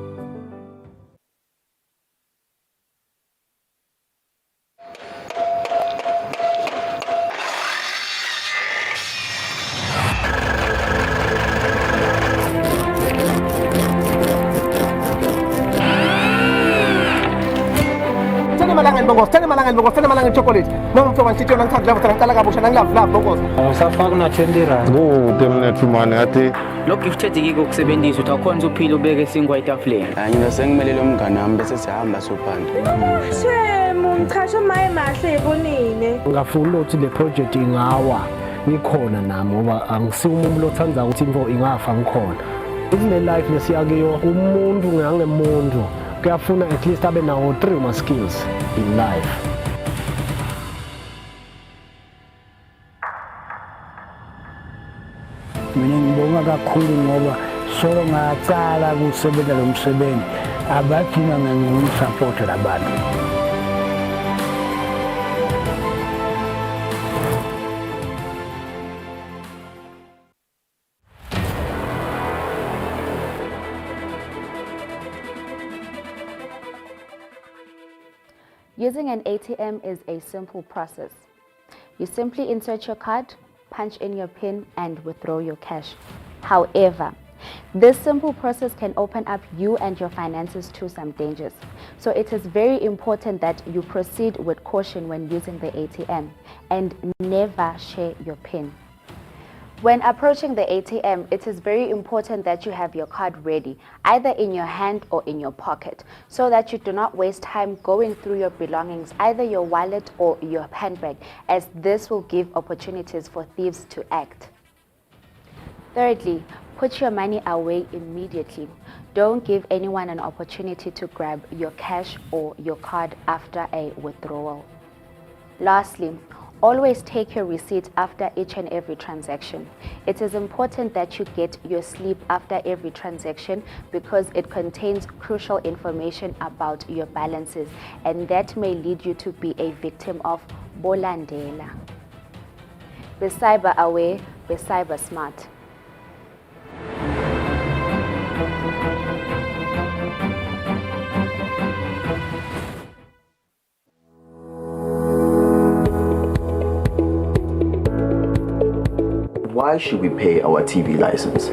malangan chocolate. Nang mfo mantshityo nang thanda lava ngicala kabusha nang love bokos. Usafaka na 20 rand. Kuphi mina thumane ngathi lo gifted yiko kusebenzisa uthi akhona uphila ubeke singwa etafuleni. Mina sengimelele umngane wami bese sihamba sophanda. Shemu ngichasha maye mahle ebonile. Ngafuna ukuthi le project ingawa ngikhona nami ngoba angisiwumuntu lothandza ukuthi imfo ingafa ngikhona. Isine life lesiyakiyo umuntu ngangemuntu kuyafuna at least abe nawo 3 ma skills in life. Mina ngibonga kakhulu ngoba solo ngacala kusebenza lo msebenzi abadinga ngikusupport labantu. Using an ATM is a simple process. You simply insert your card, punch in your PIN, and withdraw your cash. However, this simple process can open up you and your finances to some dangers. So it is very important that you proceed with caution when using the ATM and never share your PIN. When approaching the ATM, it is very important that you have your card ready, either in your hand or in your pocket, so that you do not waste time going through your belongings, either your wallet or your handbag, as this will give opportunities for thieves to act. Thirdly, put your money away immediately. Don't give anyone an opportunity to grab your cash or your card after a withdrawal. Lastly, always take your receipt after each and every transaction. It is important that you get your sleep after every transaction because it contains crucial information about your balances, and that may lead you to be a victim of bolandela. Be cyber aware, be cyber smart. Why should we pay our TV license?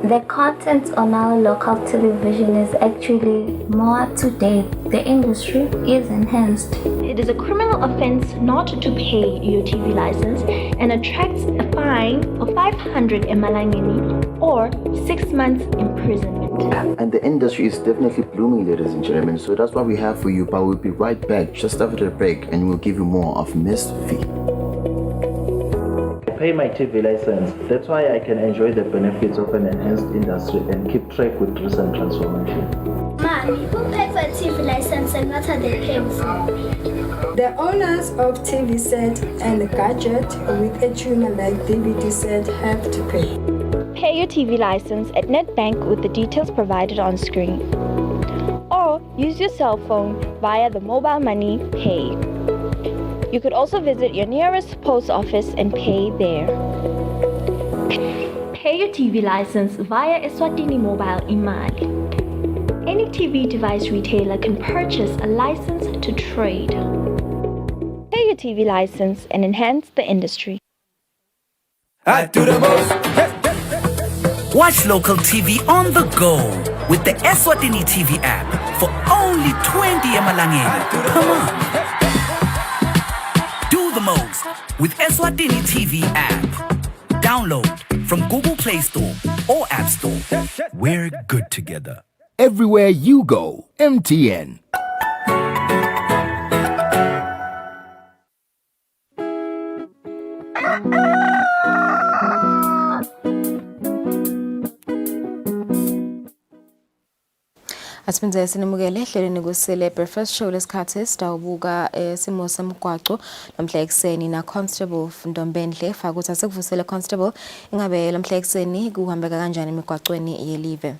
The content on our local television is actually more up to date. The industry is enhanced. It is a criminal offense not to pay your TV license and attracts a fine of 500 emalangeni or 6 months imprisonment. And the industry is definitely blooming, ladies and gentlemen. So that's what we have for you. But we'll be right back just after the break and we'll give you more of Miss V. Pay my TV license. That's why I can enjoy the benefits of an enhanced industry and keep track with recent transformation. Mommy, who pays for a TV license and what are they paying for? The owners of TV set and a gadget with a tuner like DVD set have to pay. Pay your TV license at NetBank with the details provided on screen. Or use your cell phone via the mobile money pay. You could also visit your nearest post office and pay there. Pay your TV license via Eswatini Mobile Imali. Any TV device retailer can purchase a license to trade. Pay your TV license and enhance the industry. I do the most. Watch local TV on the go with the Eswatini TV app for only 20 emalangeni. Come on. Do the most with Eswatini TV app. Download from Google Play Store or App Store. We're good together. Everywhere you go, MTN. Asiphindze sinimukele ehlelweni Kusile breakfast show lesikhathi sitawubuka isimo semgwaco namhla ekseni na Constable Ndombendle faka ukuthi asekuvusele Constable ingabe lamhla ekseni kuhambeka kanjani emigwacweni yelive.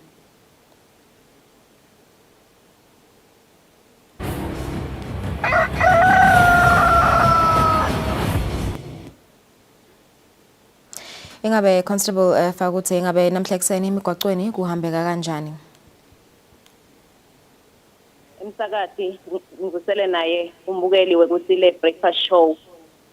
Ingabe Constable faka ukuthi ingabe namhla ekseni emigwacweni kuhambeka kanjani. Umsakati ngivusele naye umbukeli wekusile breakfast show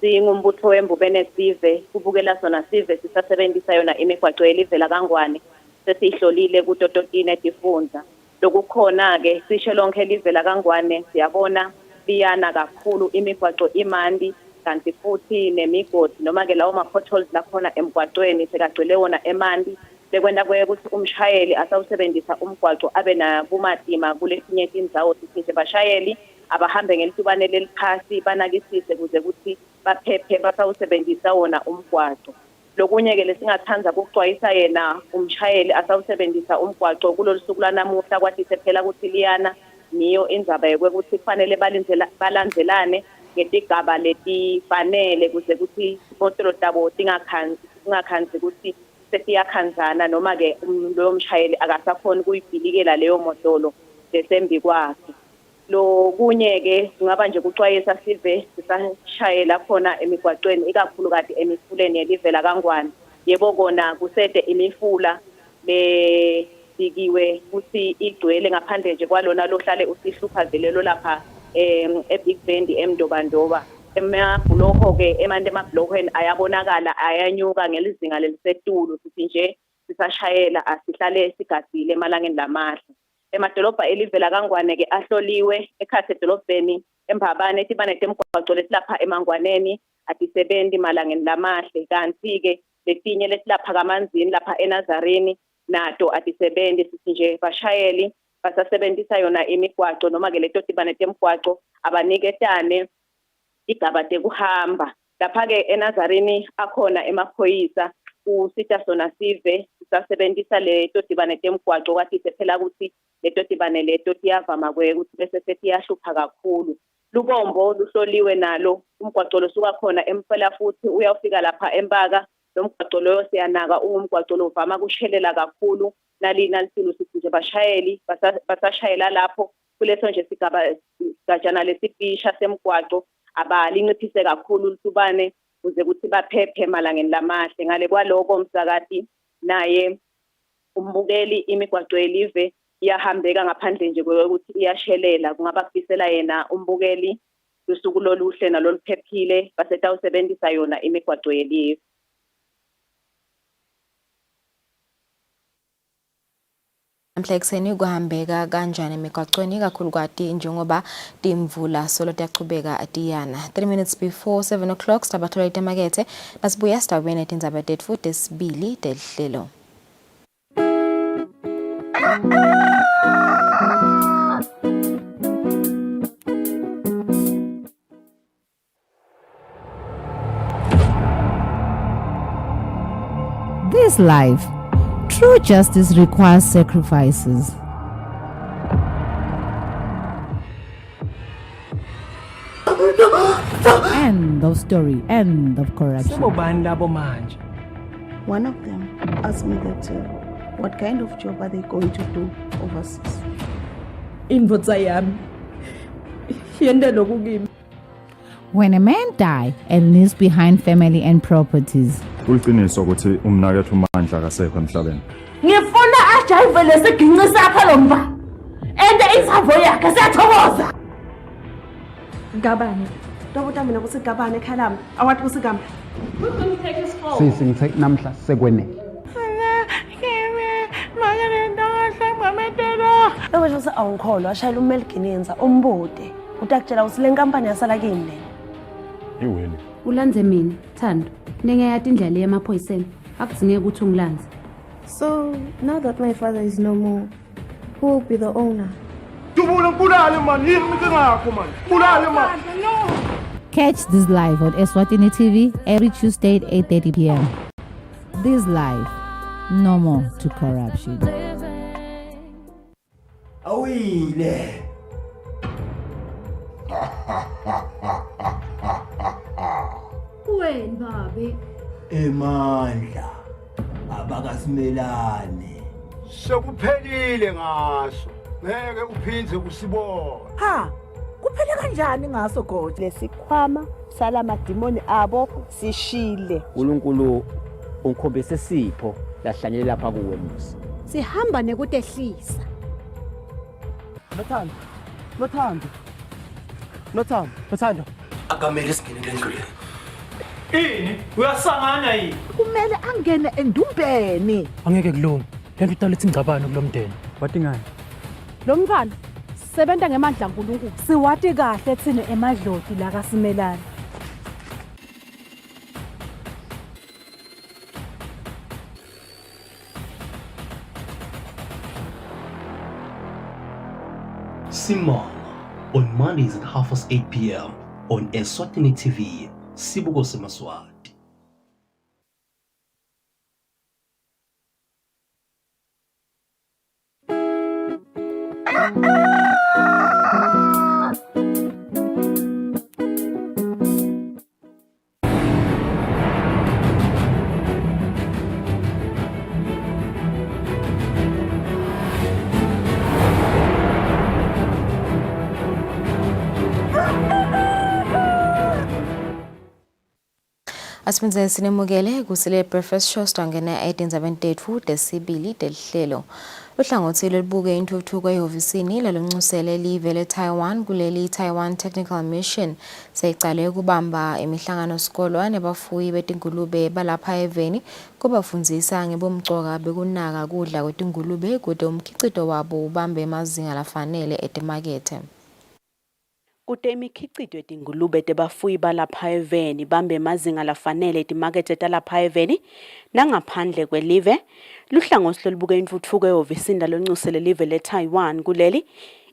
singumbutho wembubene sive kubukela sona sive sisasebenzisa yona imigwaco elivela kangwane sesihlolile kuto 13 etifunda lokukhona ke sisho lonke livela kangwane siyabona liyana kakhulu imigwaco imandi kanti futhi nemigodi noma ke lawo ma potholes lakhona emgwaqweni sekagcwele wona emandi lekwenda ukuthi umshayeli asawusebenzisa umgwaco abe na kumadima kulesinye indzawo sithi bashayeli abahambe ngelitubane leliphasi banakisise kuze ukuthi baphephe basawusebenzisa wona umgwaco. Lokunye ke lesingathanza ukuxwayisa yena umshayeli asawusebenzisa umgwaco kulolu suku lanamuhla kwathi sephela ukuthi liyana niyo indzaba yokuthi kufanele balandzelane ngetigaba letifanele kuze ukuthi imotolo tabo tingakhanzi ukuthi sesiyakhanzana noma ke lo mshayeli akasakhona ukuyibhilikela leyo motolo desembi kwakhe. Lo kunye ke ngaba nje kuxwayisa sive sisashayela khona emigwaqweni ikakhulu kade emifuleni yelivela kangwane yebo kona kusede imifula besikiwe ukuthi igcwele ngaphandle nje kwalona lohlale usihlupha velelo lapha eBig Bend eMndobandoba emabhloko ke emabhlokweni ayabonakala ayanyuka ngelizinga lelisetulu sithi nje sisashayela asihlale sigadile emalangeni lamahle emadolobha elivela kangwane ke ahloliwe ekhathe edolobheni eMbabane etibane temgwaco lesilapha emangwaneni atisebenzi malangeni lamahle kanti ke letinye lesilapha kamanzini lapha eNazarini nato atisebenzi sithi nje bashayeli basasebenzisa yona imigwaco noma ke leto tibane temgwaco abaniketane igaba tekuhamba lapha ke eNazarini akhona emaphoyisa usita sona sive sisasebenzisa leto tibane temgwaco kwathi sephela ukuthi leto tibane leto tiyavama ukuthi bese setiyahlupa kakhulu lubombo luhloliwe nalo umgwaco losuka khona emfela futhi uyafika lapha eMpaka lo mgwaco loyo siyanaka umgwaco lovama kushelela kakhulu nalina lisilo sithi nje bashayeli basashayela lapho kuleso nje sigajana lesipisha semgwaco abalinciphise kakhulu litubane kuze ukuthi baphephe malangeni lamahle ngale kwaloko umsakati naye umbukeli imigwaco yelive iyahambeka ngaphandle nje ukuthi iyashelela kungaba kufisela yena umbukeli usuku loluhle naloluphephile basetawusebenzisa yona imigwaco yelive. Namhla ekseni kuhambeka kanjani emigwacweni kakhulukwati njengoba timvula solo tiyachubeka atiyana 3 minutes before 7 o'clock sibathola itemakethe basibuya sitawubene tindzaba tethu futhi esibili tehlelo. This life, true justice requires sacrifices. End of story, end of corruption. One of them asked me that what kind of job are they going to do overseas? When a man dies and leaves behind family and properties, Kuliqiniso ukuthi umnakethu uMandla akasekho emhlabeni. Ngifuna ajayive lesiginci sakhe lomba. Ende izavo yakhe siyathokoza. Gabane. Ndobuta mina kusigabane ekhalami. Awathi kusigamba. Who's going to take his phone? Sisi ngithe namhla sekwene. Lobo nje awungikholwa ashayela uMelginenza umbude. Utakutshela ukuthi le nkampani yasala kimi lena. Iweni. Ulandze mina, Thando. Nengeyati indlela yemaphoyiseni. Akudingeka ukuthi ungilandze. So, now that my father is no more, who will be the owner? catch this live on Eswatini TV every Tuesday at 8:30 p.m. This live, no more to corruption. awile. Weni babi? Emandla abakasimelane. Sekuphelile ngaso. Ngeke uphindze usibone. Ha, kuphele kanjani ngaso God? Lesikhwama salamadimoni abo sishile. uNkulunkulu ungikhombise isipho lahlanyele lapha kuwe Musa. Sihamba nekutehlisa. Nothando. Akamele singene endlini. Ini? Uyasangana yini? Kumele angene endumbeni. Angeke kulunge. Lento idalethe ingcabano kulomndeni. Wathi ngani? Lo mfana sebenza ngemandla kaNkulunkulu. Siwati kahle thina emadloti la kaSimelane. Simon on Mondays at 8:30 p.m. on Eswatini TV. Sibuko Semaswati. Asipenze sinemukele kusile breakfast show stangena 18:73 desibili delhlelo. Uhlangothi lelibuke intuthuko ehofisini lalunxusele live leTaiwan kuleli Taiwan Technical Mission seyicale ukubamba imihlangano sikolwa nebafuyi betingulube balapha eveni kubafundzisa ngebomgcoka bekunaka kudla kwetingulube kude umkhicito wabo ubambe emazinga lafanele etimakethe. Kude imikhicito yetingulube tebafuyi balapha eveni bambe emazinga lafanele etimakethe talapha eveni nangaphandle kwelive luhlangothi lolubuke intuthuko ehofisini lalunxusele live leTaiwan kuleli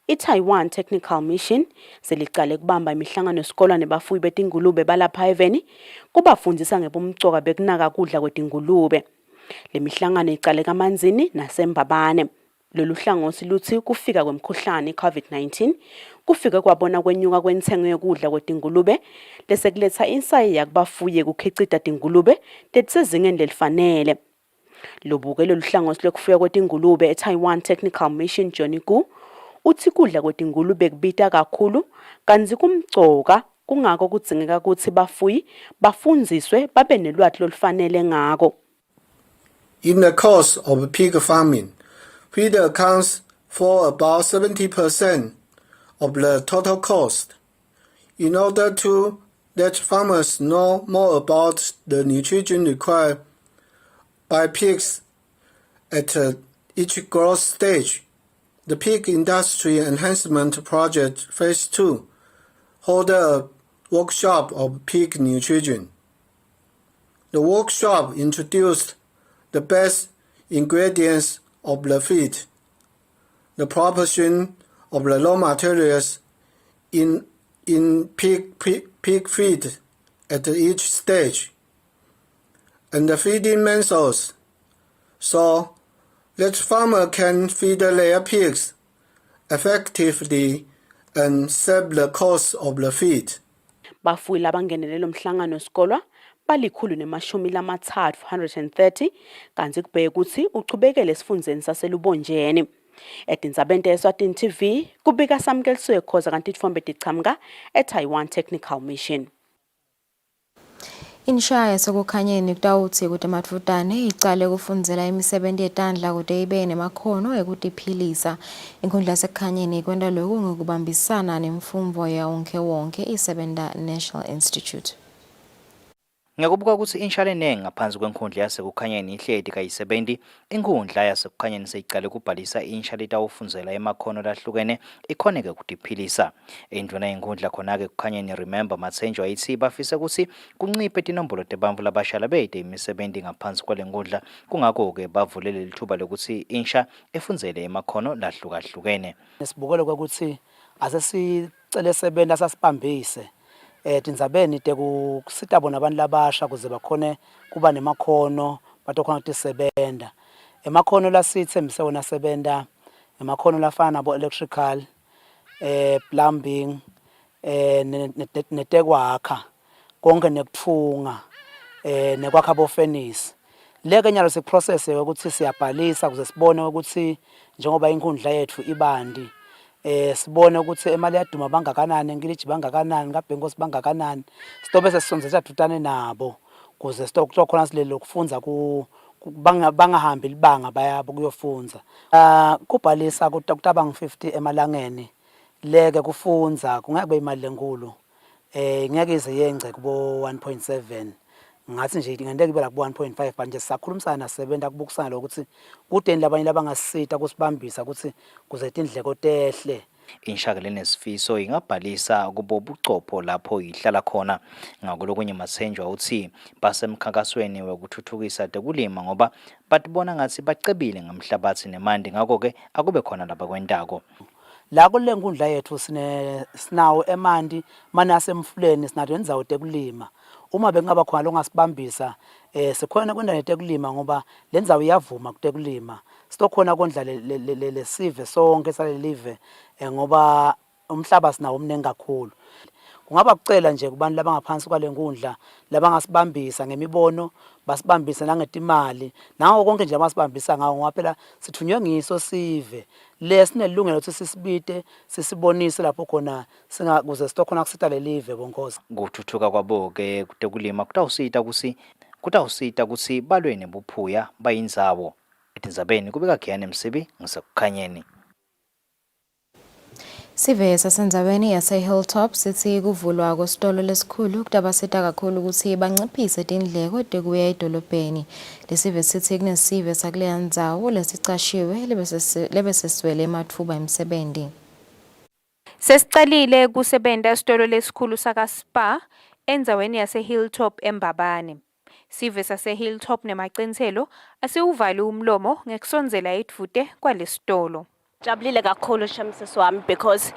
iTaiwan Technical Mission selicale kubamba imihlangano esikolwa nebafuyi betingulube balapha eveni kubafundzisa ngebomgcoka bekunaka kudla kwetingulube. Le mihlangano icale kamanzini nasembabane. Lolu hlangothi luthi kufika kwemkhuhlane COVID-19 kufika kwabona kwenyuka kwenthengo yokudla kwetingulube lesekuletha insayi yakubafuye kukhicita tingulube tetizingeni lelifanele. Lobuke lolu hlangothi lokufuya kwetingulube eTaiwan Technical Mission Johnny Gu uthi kudla kwetingulube kubita kakhulu kanzi kumgcoka kungako kudzingeka ukuthi bafuyi bafundziswe babe nelwati lolufanele ngako. In the course of pig farming, feed accounts for about 70% of the total cost. In order to let farmers know more about the nutrition required by pigs at each growth stage, the Pig Industry Enhancement Project Phase 2 held a workshop of pig nutrition. The workshop introduced the best ingredients of the feed, the proportion of the raw materials in pig feed at each stage, and the feeding methods, so that farmers can feed their pigs effectively and save the cost of the feed. Bafuyi labangenele lo mhlangano esikolwa balikhulu nemashumi lamathathu 130 kanti kubheke ukuthi uchubekele esifundzeni saselubonjeni. Etindzabeni Eswatini TV kubika samkeliswe khoza kanti itfombe tichamka eTaiwan Technical Mission. Inshaya sokukhanyeni kutawuthi ukuthi matfutane icale kufundzela imisebenzi yetandla kude ibe nemakhono ekutiphilisa. Inkundla sekukhanyeni kwenda lokhu ngokubambisana nemfumbo yawonke isebenta National Institute. Ngekubuka ukuthi insha leningi ngaphansi kwenkundla yasekukhanyeni ihledi kayisebenzi inkundla yasekukhanyeni seyicale kubhalisa insha letawufundzela emakhono lahlukene ikhoneke kutiphilisa. Indvuna yenkundla khona-ke kukhanyeni Remember Matsenjwa ithi bafise ukuthi kunciphe tinombolo tebantfu labasha labete imisebenzi ngaphansi kwalenkundla kungako-ke bavulele lithuba lokuthi insha efundzele emakhono lahlukahlukene. Nesibukelo ukuthi asesicele sebenta sasibambise tindzabeni tekusita bona abantu labasha kuze bakhone kuba nemakhono batokhona ukuthi sebenta emakhono lasithembise wona sebenta emakhono lafana nabo electrical, plumbing, netekwakha, konke nekuthunga, nekwakha bofenisi. Leke nyalo siprocess ukuthi siyabhalisa ukuze sibone ukuthi njengoba inkundla yethu ibandi, sibone ukuthi imali yaduma bangakanani, ngiliji bangakanani, kaBhenkosi bangakanani. Sitobe sesisonzela dutane nabo ukuze kuzokhona silelo kufunza bangahambi libanga bayabo kuyofunza. Kubhalisa kutabanga 50 emalangeni. Leke kufunza kungeke kube imali lenkulu. Ngeke ize yengce kubo 1.7. Ngathi nje ngeke kube la ku 1.5 manje sisakhulumisana nasebenta kubukisana lokuthi kudeni labanye labangasita kusibambisa ukuthi kuze indleko tehle. Inshaka lenesifiso ingabhalisa kubo bucopho lapho ihlala khona. Ngakulokunye Masenjwa uthi basemkhankasweni wokuthuthukisa tekulima ngoba batibona ngathi bacebile ngamhlabathi nemandi, ngakho ke akube khona laba kwendako. La kule nkundla yethu sinawo emandi manasemfuleni sinato indzawo tekulima. Uma bekungaba khona longasibambisa sikhona kwenda netekulima ngoba lendzawo iyavuma kutekulima. Sitokhona kondla lesive sonke salelive ngoba umhlaba sinawo omningi kakhulu. Kungaba kucela nje kubantu labangaphansi kwalenkundla labangasibambisa ngemibono, basibambise nangetimali, nawo konke nje abasibambisa ngawo ngoba phela sithunywe ngiso sive. Lesinelungelo ukuthi sisibite sisibonise lapho khona singakuze sitokhona kusita lelive bonkosi. Kuthuthuka kwabo ke kutekulima kutawusita ukuthi balwe nebuphuya bayinzawo. Etinzabeni kubeka Khiyane Msibi ngisekukhanyeni. Sive sasenzaweni yase-Hilltop sithi kuvulwa kwesitolo lesikhulu kudabasita kakhulu ukuthi banciphise tindleko tekuya edolobheni. Lesive sithi kunesive sakuleya ndzawo lesicashiwe lebeseswele ematfuba emsebenzi. Sesicalile kusebenta esitolo lesikhulu saka-Spa endzaweni yase-Hilltop eMbabane. Sive sase-Hilltop nemaciniselo asiwuvali umlomo ngekusonzela idvute kwalesitolo. Jabulile kakhulu shamsisi wami because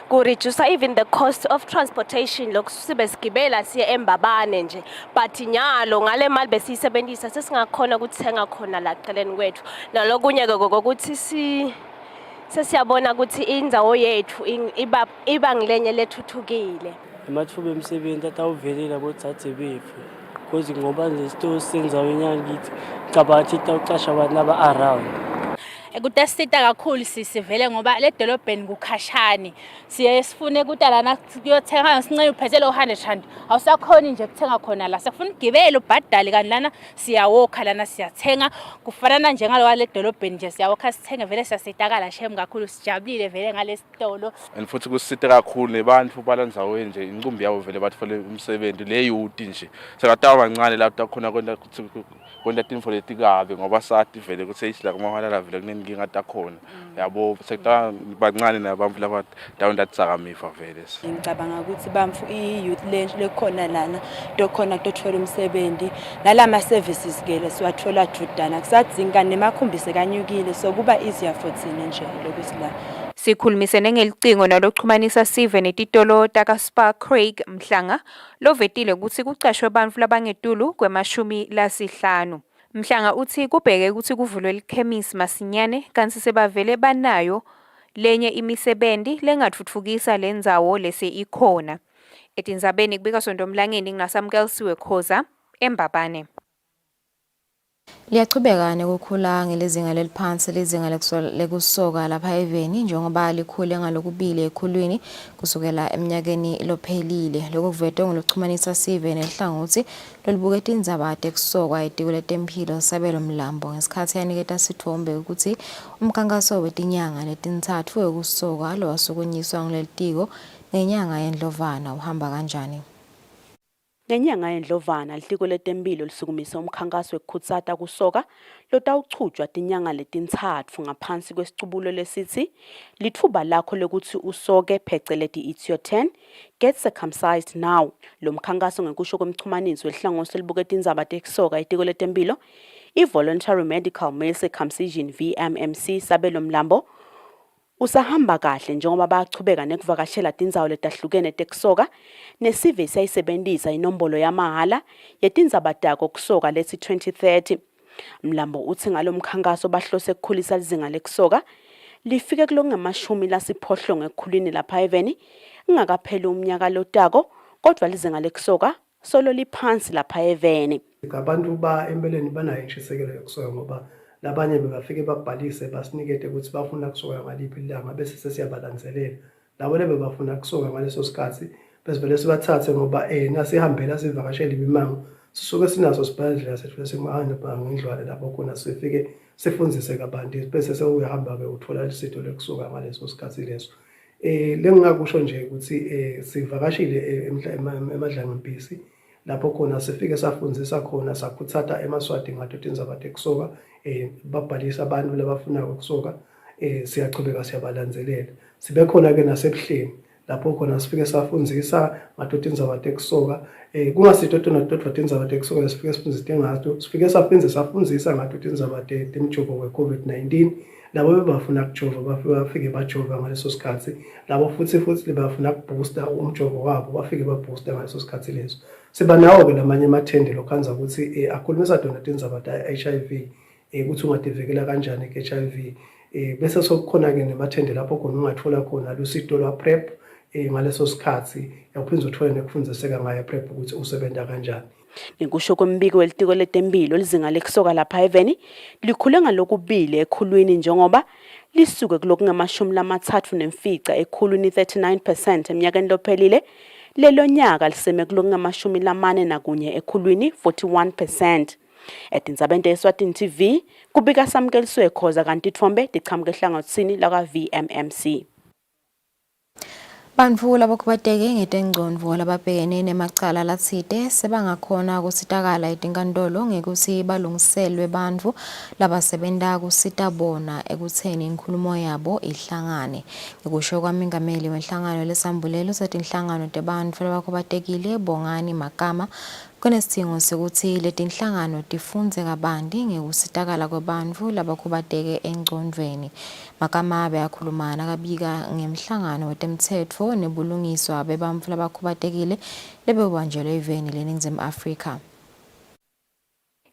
ku-reduce even the cost of transportation lokhu sibe sigibela siye eMbabane nje, but nyalo ngale mali besiyisebenzisa sesingakhona ukuthenga khona la eceleni kwethu. Nalokunye ke kokuthi sesiyabona ukuthi indzawo yethu iba ngilenye lethuthukile. Amathuba emisebenzi atawuvelela botsathe bethu because ngoba nje isitolo senzaweni yangithi cabanga ukuthi itawucasha abantu aba-around. Kutasita kakhulu sisivele ngoba le dolobheni kukhashani. Siye sifune ukuthi lana kuyothenga sincane uphethele u100 rand. Awusakhona nje ukuthenga khona la. Sifuna ugibele ubhadale kanti lana siyawokha lana siyathenga. Kufanana nje ngalo le dolobheni nje siyawokha sithenge vele siyasitakala shem kakhulu sijabulile vele ngale sitolo. And futhi kusita kakhulu nebantu balandzaweni nje incumbi yabo vele batfole umsebenzi le yuti nje. Sekatawa bancane la takhona kwenda tinfo letikabe ngoba sathi vele ukuthi isila kumahala vele kunenkinga takhona yabo sekta bancane nabamfu laba down that sakamifa vele. Ngicabanga ukuthi bamfu i-youth lunch lekhona lana tokhona kutothola umsebenzi nalama services ke lesiwathola judana kusadzinga nemakhombise kanyukile so kuba easier for thina nje lokusila. Sikhulumisene ngelicingo nalochumanisa Sive netitolo taka-Spa Craig Mhlanga lovetile ukuthi kucashwe abantu labangetulu kwema-50. Mhlanga uthi kubheke ukuthi kuvulwe likhemisi masinyane kanti sebavele banayo lenye imisebenzi lengathuthukisa lendzawo lese ikhona. Etinzabeni kubika Sondomlangeni nginasamkelisiwe Khoza eMbabane. Liyachubeka nekukhula ngelezinga leliphansi lezinga lekusoka lapha eveni njengoba likhule ngalokubili ekhulwini kusukela eminyakeni lophelile. Lokho kuvetwe ngolochumanisa Sive nehlangothi lolibuketa indzaba tekusokwa etiko letempilo Sabelo Mlambo ngesikhathi yaniketa sithombe ukuthi umkhankaso wetinyanga letintsatfu wekusoka lo wasukunyiswa ngolelitiko ngenyanga yeNdlovana uhamba kanjani. Ngenyanga yeNdlovana litiko letempilo lisukumisa umkhankaso wekukhutsata kusoka lotawuchujwa tinyanga letintsatfu ngaphansi kwesicubulo lesithi lithuba lakho lekuthi usoke pheceleti it's your turn, get circumcised now. Lo mkhankaso ngekusho komchumanisi wehlangoso libuketa indzaba tekusoka itiko letempilo i-Voluntary Medical Male Circumcision VMMC Sabelo Mlambo usahamba kahle njengoba bayachubeka nekuvakashela tindzawo letahlukene tekusoka nesive sayisebenzisa inombolo yamahala yetindzaba tako kusoka lesi 2030. Mlambo uthi ngalo mkhankaso bahlose ukukhulisa izinga lekusoka lifike kulongamashumi lasiphohlongo ekhulwini lapha eveni ingakapheli umnyaka lotako kodwa lizenga lekusoka solo liphansi lapha eveni. Abantu ba empeleni banayo intshisekelo yokusoka ngoba labanye bebafike babhalise basinikete ukuthi bafuna kusoka ngaliphi ilanga bese sesiyabalandelela. Labo lebe bafuna kusoka ngaleso sikhathi bese vele sibathathe ngoba nasihambela sivakashela ibimango sisuke sinaso sibhedlela sethu bese kumahamba ngendlwane lapho khona sifike sifundzise kabanti bese sewuyahamba ke uthola isito lekusoka ngaleso sikhathi leso. Lengingakusho nje ukuthi sivakashile emadlanga empisi lapho khona sifike safundzisa khona sakhuthatha emaswati ngadodeni zabantu ekusoka babhalisa abantu labafuna ukusoka siyachubeka siyabalandzelela. Sibe khona ke nasebuhleni lapho khona sifike safundzisa ngadodeni zabantu ekusoka kungasitododeni zabantu ekusoka sifike sifundzise ngazo sifike safundzisa ngadodeni zabantu temjovo we-COVID-19 labo bebafuna kujova bafike bajova ngaleso sikhathi labo futhi bafuna ukubooster umjovo wabo bafike babooster ngaleso sikhathi leso. Siba nawo ke lamanye amathende lokhanza ukuthi akhulumisa donatini zabantu HIV ukuthi ungadivikela kanjani ke-HIV bese sokukhona ke nemathende lapho khona ungathola khona lusito lwa PrEP ngaleso sikhathi yaphindza uthola nekufundiseka ngayo PrEP ukuthi usebenza kanjani. Ngikusho kombiko welitiko letempilo lizinga lekusoka lapha eveni likhule ngalokubili ekhulwini njengoba lisuke kulokungamashumi lamathathu nemfica ekhulwini 39% eminyakeni lophelile lelo nyaka liseme kulokungamashumi lamane nakunye ekhulwini 41%. Etindzabeni Eswatini TV kubika samkeliswe khoza kanti ithombe lichamuke ehlangothini laka VMMC. Bantfu labakhubateke ngetengcondvo lababhekene nemacala latsite sebangakhona kusitakala etinkantolo ngekuthi balungiselwe bantfu labasebenta kusita bona ekutseni inkhulumo yabo ihlangane. Ngikusho kwamengameli wenhlangano lesambulelo setinhlangano tebantfu labakhubatekile Bongani Magama kunesidzingo sekuthi letinhlangano tifundze kabanti ngekusitakala kwebantfu labakhubateke engcondvweni. Magama beyakhuluma nakabika ngemhlangano wetemtsetfo nebulungiswa bebantfu labakhubatekile lebebanjelwe eveni leNingizimu Afrika.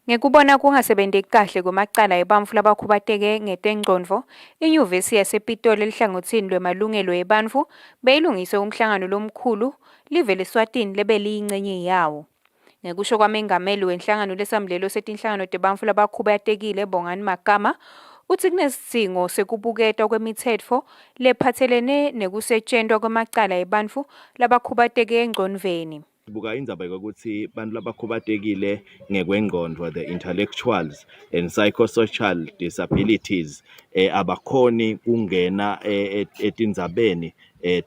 Ngekubona kungasebenteki kahle kumacala ebantfu labakhubateke ngetengcondvo, iNyuvesi yasePitoli elihlangothini lwemalungelo ebantfu beyilungise umhlangano lomkhulu live leSwatini lebeliyingcenye yawo. Ngekusho kwamengameli wenhlangano lesambulelo setinhlangano tebantfu labakhubatekile Bongani Magama uthi kunesidzingo sekubuketwa kwemitsetfo lephatselene nekusetshentwa kwemacala ebantfu labakhubateke engcondvweni. Buka indzaba yokuthi bantu labakhubatekile ngekwengqondo, the intellectuals and psychosocial disabilities abakhoni kungena etindzabeni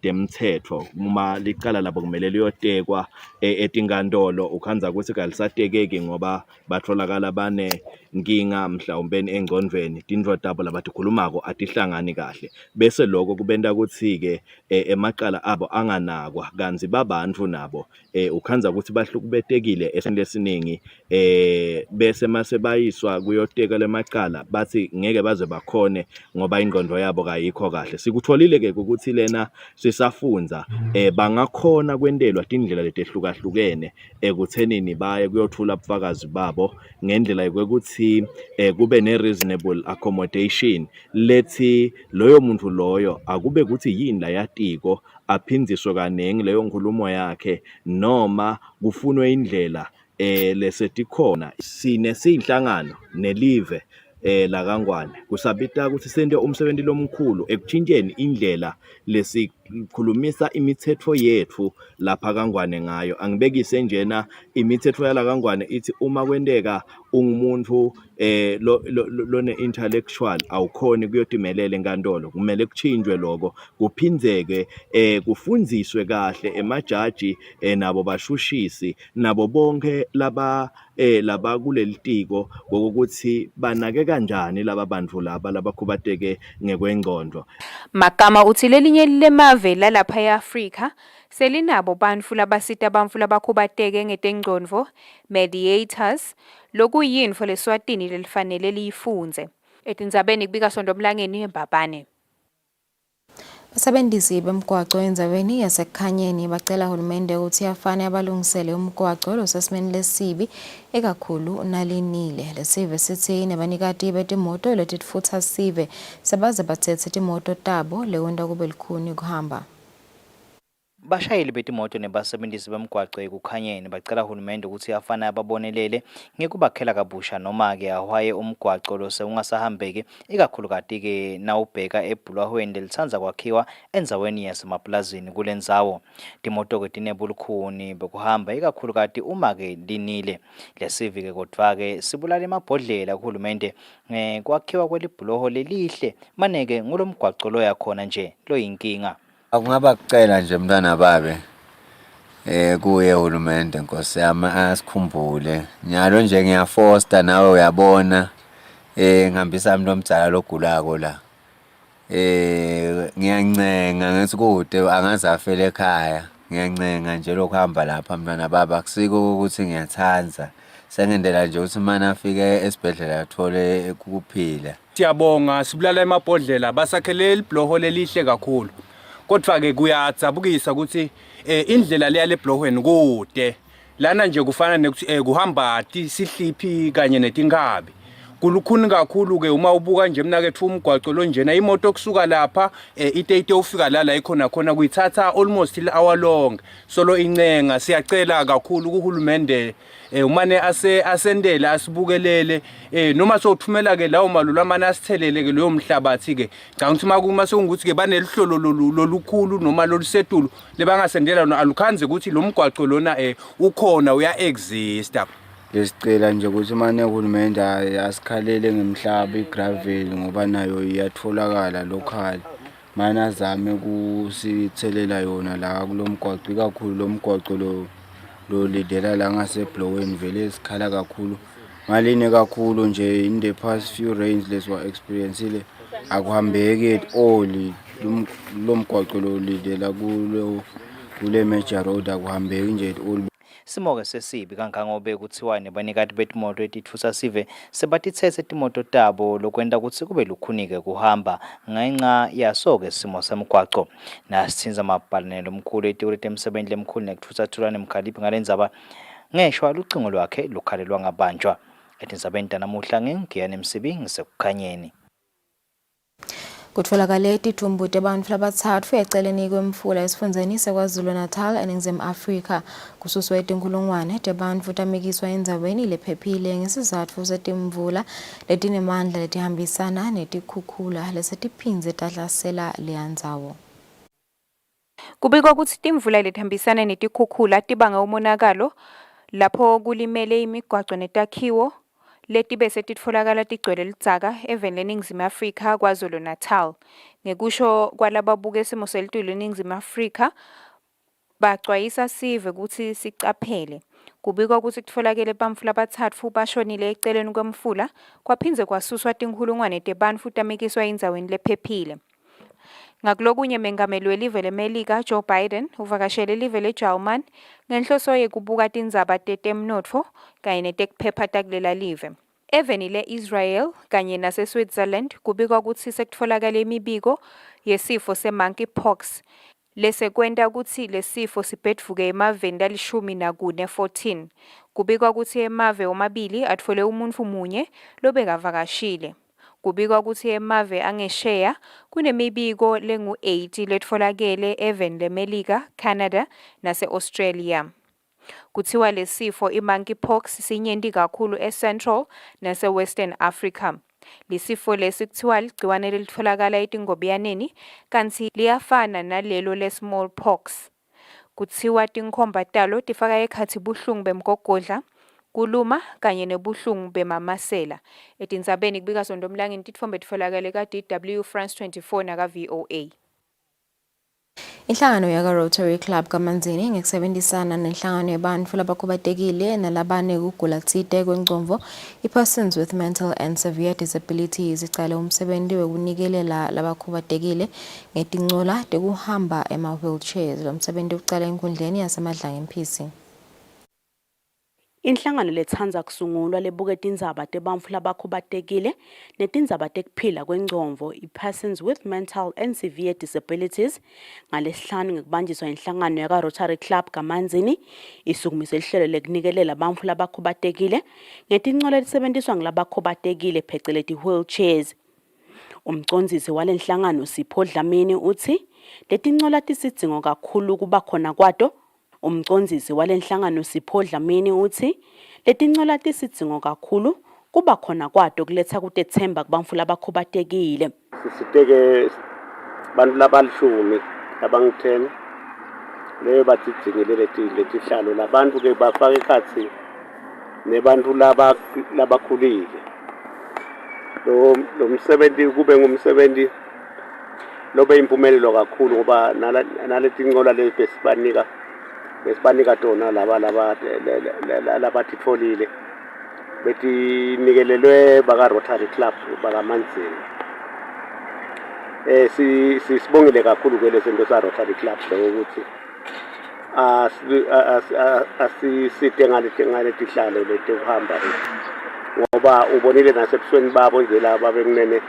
temtsetfo uma licala labo kumele liyotekwa etinkantolo ukhanza ukuthi kalisatekeki ngoba batholakala banenkinga mhlawumbe engcondvweni tintfo tabo labatikhulumako atihlangani kahle bese lokho kubenta ukuthi ke emacala abo anganakwa kanzi babantfu nabo ukhanza ukuthi bahlukubetekile esikhathini lesiningi bese mase bayiswa kuyoteka lemacala bathi ngeke baze bakhone ngoba ingqondo yabo kayikho kahle. Sikutholile ke ukuthi lena sisafunza bangakhona kwendelwa tindlela letehlukahlukene ekuthenini baye kuyothula ubufakazi babo ngendlela yokuthi kube ne reasonable accommodation lethi loyo muntu loyo akube ukuthi yini la yatiko aphindziswe kanengi leyo nkulumo yakhe noma kufunwe indlela lesetikhona sinhlangano nelive la Kangwane kusabita ukuthi sente umsebenzi lomkhulu ekutshintsheni indlela lesikhulumisa imithetho yethu lapha Kangwane ngayo. Angibekise njena imithetho yala Kangwane ithi uma kwenteka ungumuntu lone intellectual awukhoni kuyotimelela enkantolo kumele kuchinjwe lokho kuphindzeke kufundziswe kahle emajaji nabo bashushisi nabo bonke laba kulelitiko ngokuthi banake kanjani laba bantu laba labakhubateke ngekwengqondo. Magama uthi lelinye lemave lalapha eAfrika selinabo bantfu labasita bantfu labakhubateke ngetengcondvo mediators lokuyintfo leSwatini lelifanele liyifunze. Etindzabeni kubika Sondomlangeni eMbabane. Abasebenzisi bemgwaqo endzaweni yaseKhanyeni bacela uhulumende ukuthi afane abalungisele umgwaqo losesimeni lesibi ekakhulu nalinile. Lesive sithi nebanikati betimoto letitfutsa sive sebaze batsetse timoto tabo lewenta kube lukhuni kuhamba. Bashayeli betimoto nebasebenzisi bemgwaqo ekukhanyeni bacela uhulumende ukuthi afana ababonelele ngekubakhela kabusha noma ke ahwaye umgwaqo lose ungasahambeki ikakhulukati ke nawubheka ebhulahweni lithanza kwakhiwa endzaweni yasemaplazini kulendzawo. Timoto ke tinebulukhuni bekuhamba ikakhulukati uma ke linile. Lesivi ke kodwa ke sibulala emabhodlela kuhulumende kwakhiwa kwelibhuloho lelihle maneke ngulomgwaqo lo yakhona nje lo yinkinga. Akungaba kucela nje mntwana babe kuye uhulumende Nkosi yami asikhumbule nyalo nje ngiyafosta nawe uyabona ngihambisa umuntu omdala logulako la ngiyancenga ngithi kude angaze afele ekhaya ngiyancenga nje lokuhamba lapha mntwana baba akusiko ukuthi ngiyathanza sengendela nje ukuthi mana afike esibhedlela athole ukuphila. Siyabonga sibulala emabhodlela basakhele ibhloho lelihle kakhulu. Kodwa ke kuyadzabukisa ukuthi indlela leya lebhlohweni kude lana nje kufana nekuthi kuhamba sihliphi kanye netinkabi kulukhuni kakhulu ke uma ubuka nje mina kethu umgwaqo lo njena imoto kusuka lapha ite ufika la ikhona khona kuyithatha almost hour long solo incenga siyacela kakhulu kuhulumende umane asendele asibukelele noma sothumela ke lawo malulu amane asithelele ke leyo mhlabathi ke ngicanga ukuthi uma sokungukuthi ke banelihlolo lolukhulu noma lolusetulu lebangasendela alukhanze ukuthi lo mgwaqo lona ukhona uya exista. Lesicela nje ukuthi manje uhulumende asikhalele ngemhlaba igravel ngoba nayo iyatholakala local manje azame kusithelela yona la kulomgwaqo ikakhulu lomgwaqo lo lidela la ngasebhlokweni vele sikhala kakhulu maline kakhulu nje in the past few rains leswa experience akuhambeki at all lomgwaqo lo lidela kule major road akuhambeki nje at all. Simoke sesibi kangangobe kuthiwa nebanikati betimoto etithusa sive sebatithethe timoto tabo lokwenda ukuthi kube lukhunike kuhamba ngenxa yaso ke simo semgwaqo. Nasithinza mabhalanelo omkhulu etiwurete emsebenzi lemkhulu nekuthusa thulane emkhaliphi ngalendzaba ngeshwa lucingo lwakhe lukhalelwa ngabanjwa. Etindzabeni tanamuhla ngiyane Msibi ngisekukhanyeni. Kutfolakale tithumbu tebantfu labatsatfu eceleni kwemfula esifundeni seKwaZulu-Natal eNingizimu Afrika kususwe etinkulungwane tebantfu tamikiswa endzaweni lephephile ngesizatfu setimvula letinemandla letihambisana netikhukhula lesetiphindze tahlasela leyandzawo. Kubikwa ukuthi timvula letihambisana netikhukhula tibanga umonakalo lapho kulimele imigwaqo netakhiwo leti bese titfolakala tigcwele lidzaka eveni leNingizimu Afrika KwaZulu-Natal. Ngekusho kwalababuka isimo selitulu eNingizimu Afrika bacwayisa sive ukuthi sicaphele. Kubikwa ukuthi kutfolakele bantfu labatsatfu bashonile eceleni kwemfula kwaphindze kwasuswa tinkhulungwane tebantfu tamikiswa endzaweni lephephile. Ngakulokunye mengameli welive leMelika Joe Biden uvakashele live leJarman ngenhloso yekubuka tindzaba tetemnotfo kanye netekuphepha takulela live. Eveni le-Israel kanye nase-Switzerland kubikwa ukuthi sekutfolakala imibiko yesifo se-monkeypox lesekwenta ukuthi lesifo sibhedvuke emaveni lalishumi 14. Kubikwa ukuthi emave omabili atfole umuntu munye lobekavakashile. Kubikwa ukuthi emave angesheya kunemibiko lengu-80 letfolakele eveni leMelika, Canada nase-Australia. Kuthiwa lesifo i-monkeypox sinyenti kakhulu e-Central nase-Western Africa. Lisifo lesi kuthiwa ligciwane lelitfolakala etingobiyaneni kanti liyafana nalelo le-smallpox. Kuthiwa tinkhomba talo tifaka ekhatsi buhlungu bemgogodla, kuluma kanye nebuhlungu bemamasela. Etindzabeni kubika sondomlangeni titfombe titfolakale ka-DW France 24 naka-VOA. Inhlangano yaka-Rotary Club kaManzini ngekusebenzisana nenhlangano yebantfu labakhubatekile nalabane kugula tsite kwengcondvo i-Persons with Mental and Severe Disabilities icale umsebenzi wekunikelela labakhubatekile ngetincola tekuhamba ema-wheelchairs. Lo msebenzi ucale enkhundleni yaseMadlanga eMphisi. Inhlangano lethanza kusungulwa lebuke tindzaba tebantfu labakhubatekile netindzaba tekuphila kwengcondvo i-persons with mental and severe disabilities ngaleSihlanu ngekubanjiswa inhlangano yaka Rotary Club kaManzini isukumise lihlelo lekunikelela bantfu labakhubatekile ngetincola letisebentiswa ngilabakhubatekile pheceleti wheelchairs. Umcondzisi walenhlangano Sipho Dlamini uthi letincola tisidzingo kakhulu kuba khona kwato. Umcondzisi walenhlangano Sipho Dlamini uthi letincola tisidzingo kakhulu kuba khona kwato kuletha kutethemba kubantfu labakhubatekile. Sisiteke bantu labalishumi abang-10 leyo batidingile letihlalo labantu ke bafaka ekhathi nebantu labakhulile. Lo msebenzi kube ngumsebenzi lobe impumelelo kakhulu ngoba naletincola lezi besibanika tona labatitfolile betinikelelwe baka Rotary Club bakaManzini. Sibongile kakhulu kwele sento sa Rotary Club ukuthi asisite ngaletihlalo letekuhamba ngoba ubonile nasebusweni babo nje laba bekunene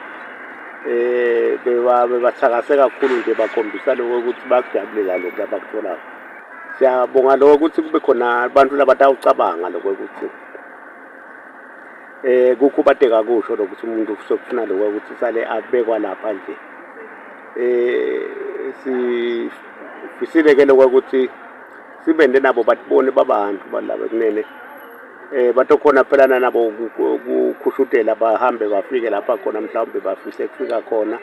bebathakase kakhulu nje bakhombisa lokho ukuthi bakujabulela lokho abakutholayo. Siyabonga lokho ukuthi kube khona abantu labatawucabanga lokho ukuthi kukhubateka kusho lokuthi umuntu usokufuna lokho ukuthi sale abekwa lapha nje. Sifisile ke lokho ukuthi sibende nabo batibone babantu balaba kunene batokhona phela nabo ukukhushutela bahambe bafike lapha khona mhlawumbe bafise kufika khona.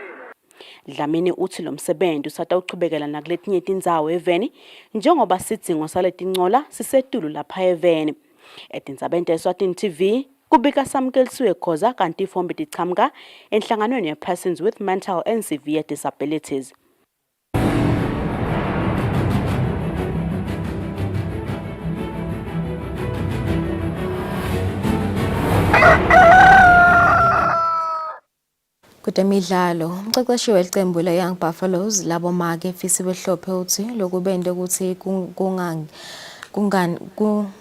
Dlamini uthi lo msebenzi usatawuchubekela nakuletinye tindzawo eVeni njengoba sidzingo saletincola sisetulu lapha eVeni. Etindzabeni teSwatini TV kubika Samkelisiwe Khoza kanti ifombi tichamka enhlanganweni ye-persons with mental and severe disabilities. Kutemidlalo umqeqeshi weqembu le-Young Buffaloes labo make Fisiwe Hlophe uthi lokubende ukuthi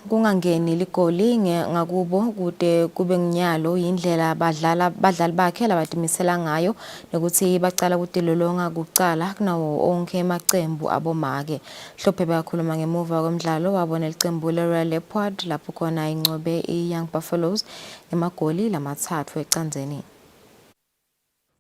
kungangeni ligoli ngakubo kude kube nginyalo indlela badlali bakhe labatimisela ngayo nokuthi bacala kutilolonga kucala kunawo onke emaqembu abomake. Hlophe bakhuluma ngemuva kwemidlalo wabona iqembu le-Royal Leopard lapho khona ingcobe i-Young Buffaloes emagoli lamathathu ecanzeni.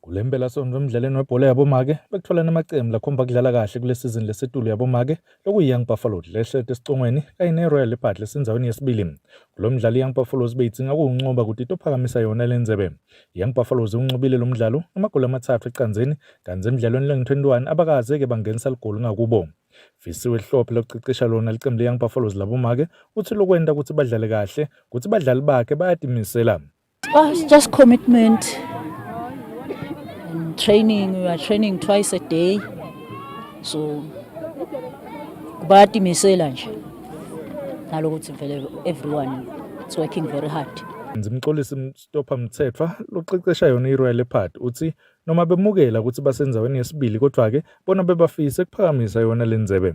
Kulembela sonto emidlalweni webhola yabomake bekuthola namaqembu lakhomba kudlala kahle kule season lesetulu yabomake lokuyi-Young Buffaloes lehlete esicongweni kanye ne-Royal Leopard lesenzaweni yesibili. Kulo mdlalo i-Young Buffaloes beyidzinga kuwuncoba ukuthi itophakamisa yona lenzebe. I-Young Buffaloes unqobile lo mdlalo amagoli amathathu ecanzeni kanti emidlalweni lengu-21 abakaze-ke bangenisa ligoli ngakubo. Fisiwe Hlophe lokucecesha lona liqembu le-Young Buffaloes labomake uthi lokwenta ukuthi badlale kahle ukuthi badlali bakhe bayatimisela. It's just commitment. And training, we are training twice a day. So bayatimisela nje. Nalokuthi vele everyone is working very hard. Nzimxolisi Stopha Mthethwa loqeqesha yona i-Royal Leopard uthi noma bemukela ukuthi basenzaweni yesibili kodwa ke bona bebafise kuphakamisa yona lenzebe.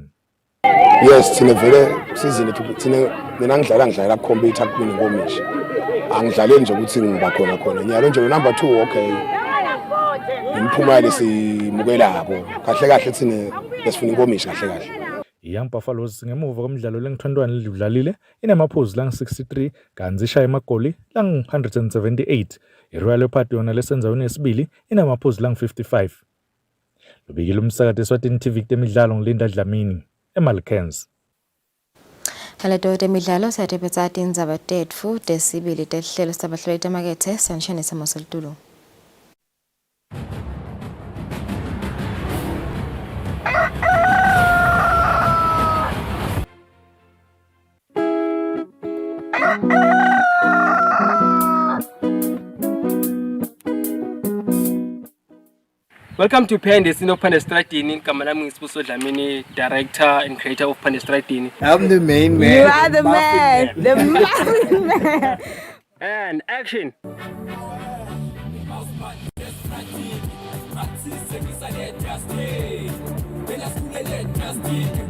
Yes, thina vele season thina mina ngidlala compete kuphini ngomisha. Angidlaleli nje ukuthi ngiba khona nyalo nje number 2 okay. Imphumela simukelako kahle thina lesifuna inkomisha kahle. I-Young Buffaloes ngemuva komdlalo lengu-21 lidlalile inamaphuzu lang-63 kanti ishaya amagoli lang-178. I-Royal Leopard yona lesenzaweni yesibili inamaphuzu lang-55. Lubikile umsakazi eSwatini TV kutemidlalo ngilinda Dlamini eMalkens. Ngaleto temidlalo siyatephetsa tindzaba tetfu tesibili tehlelo sabahloli temakethe sanshane samoselitulo. Welcome to Pandesino Pandestratini. Kamanami Spuso Dlamini, director and creator of Pandestratini. I'm the main man. You are the man. The muffin man. And action.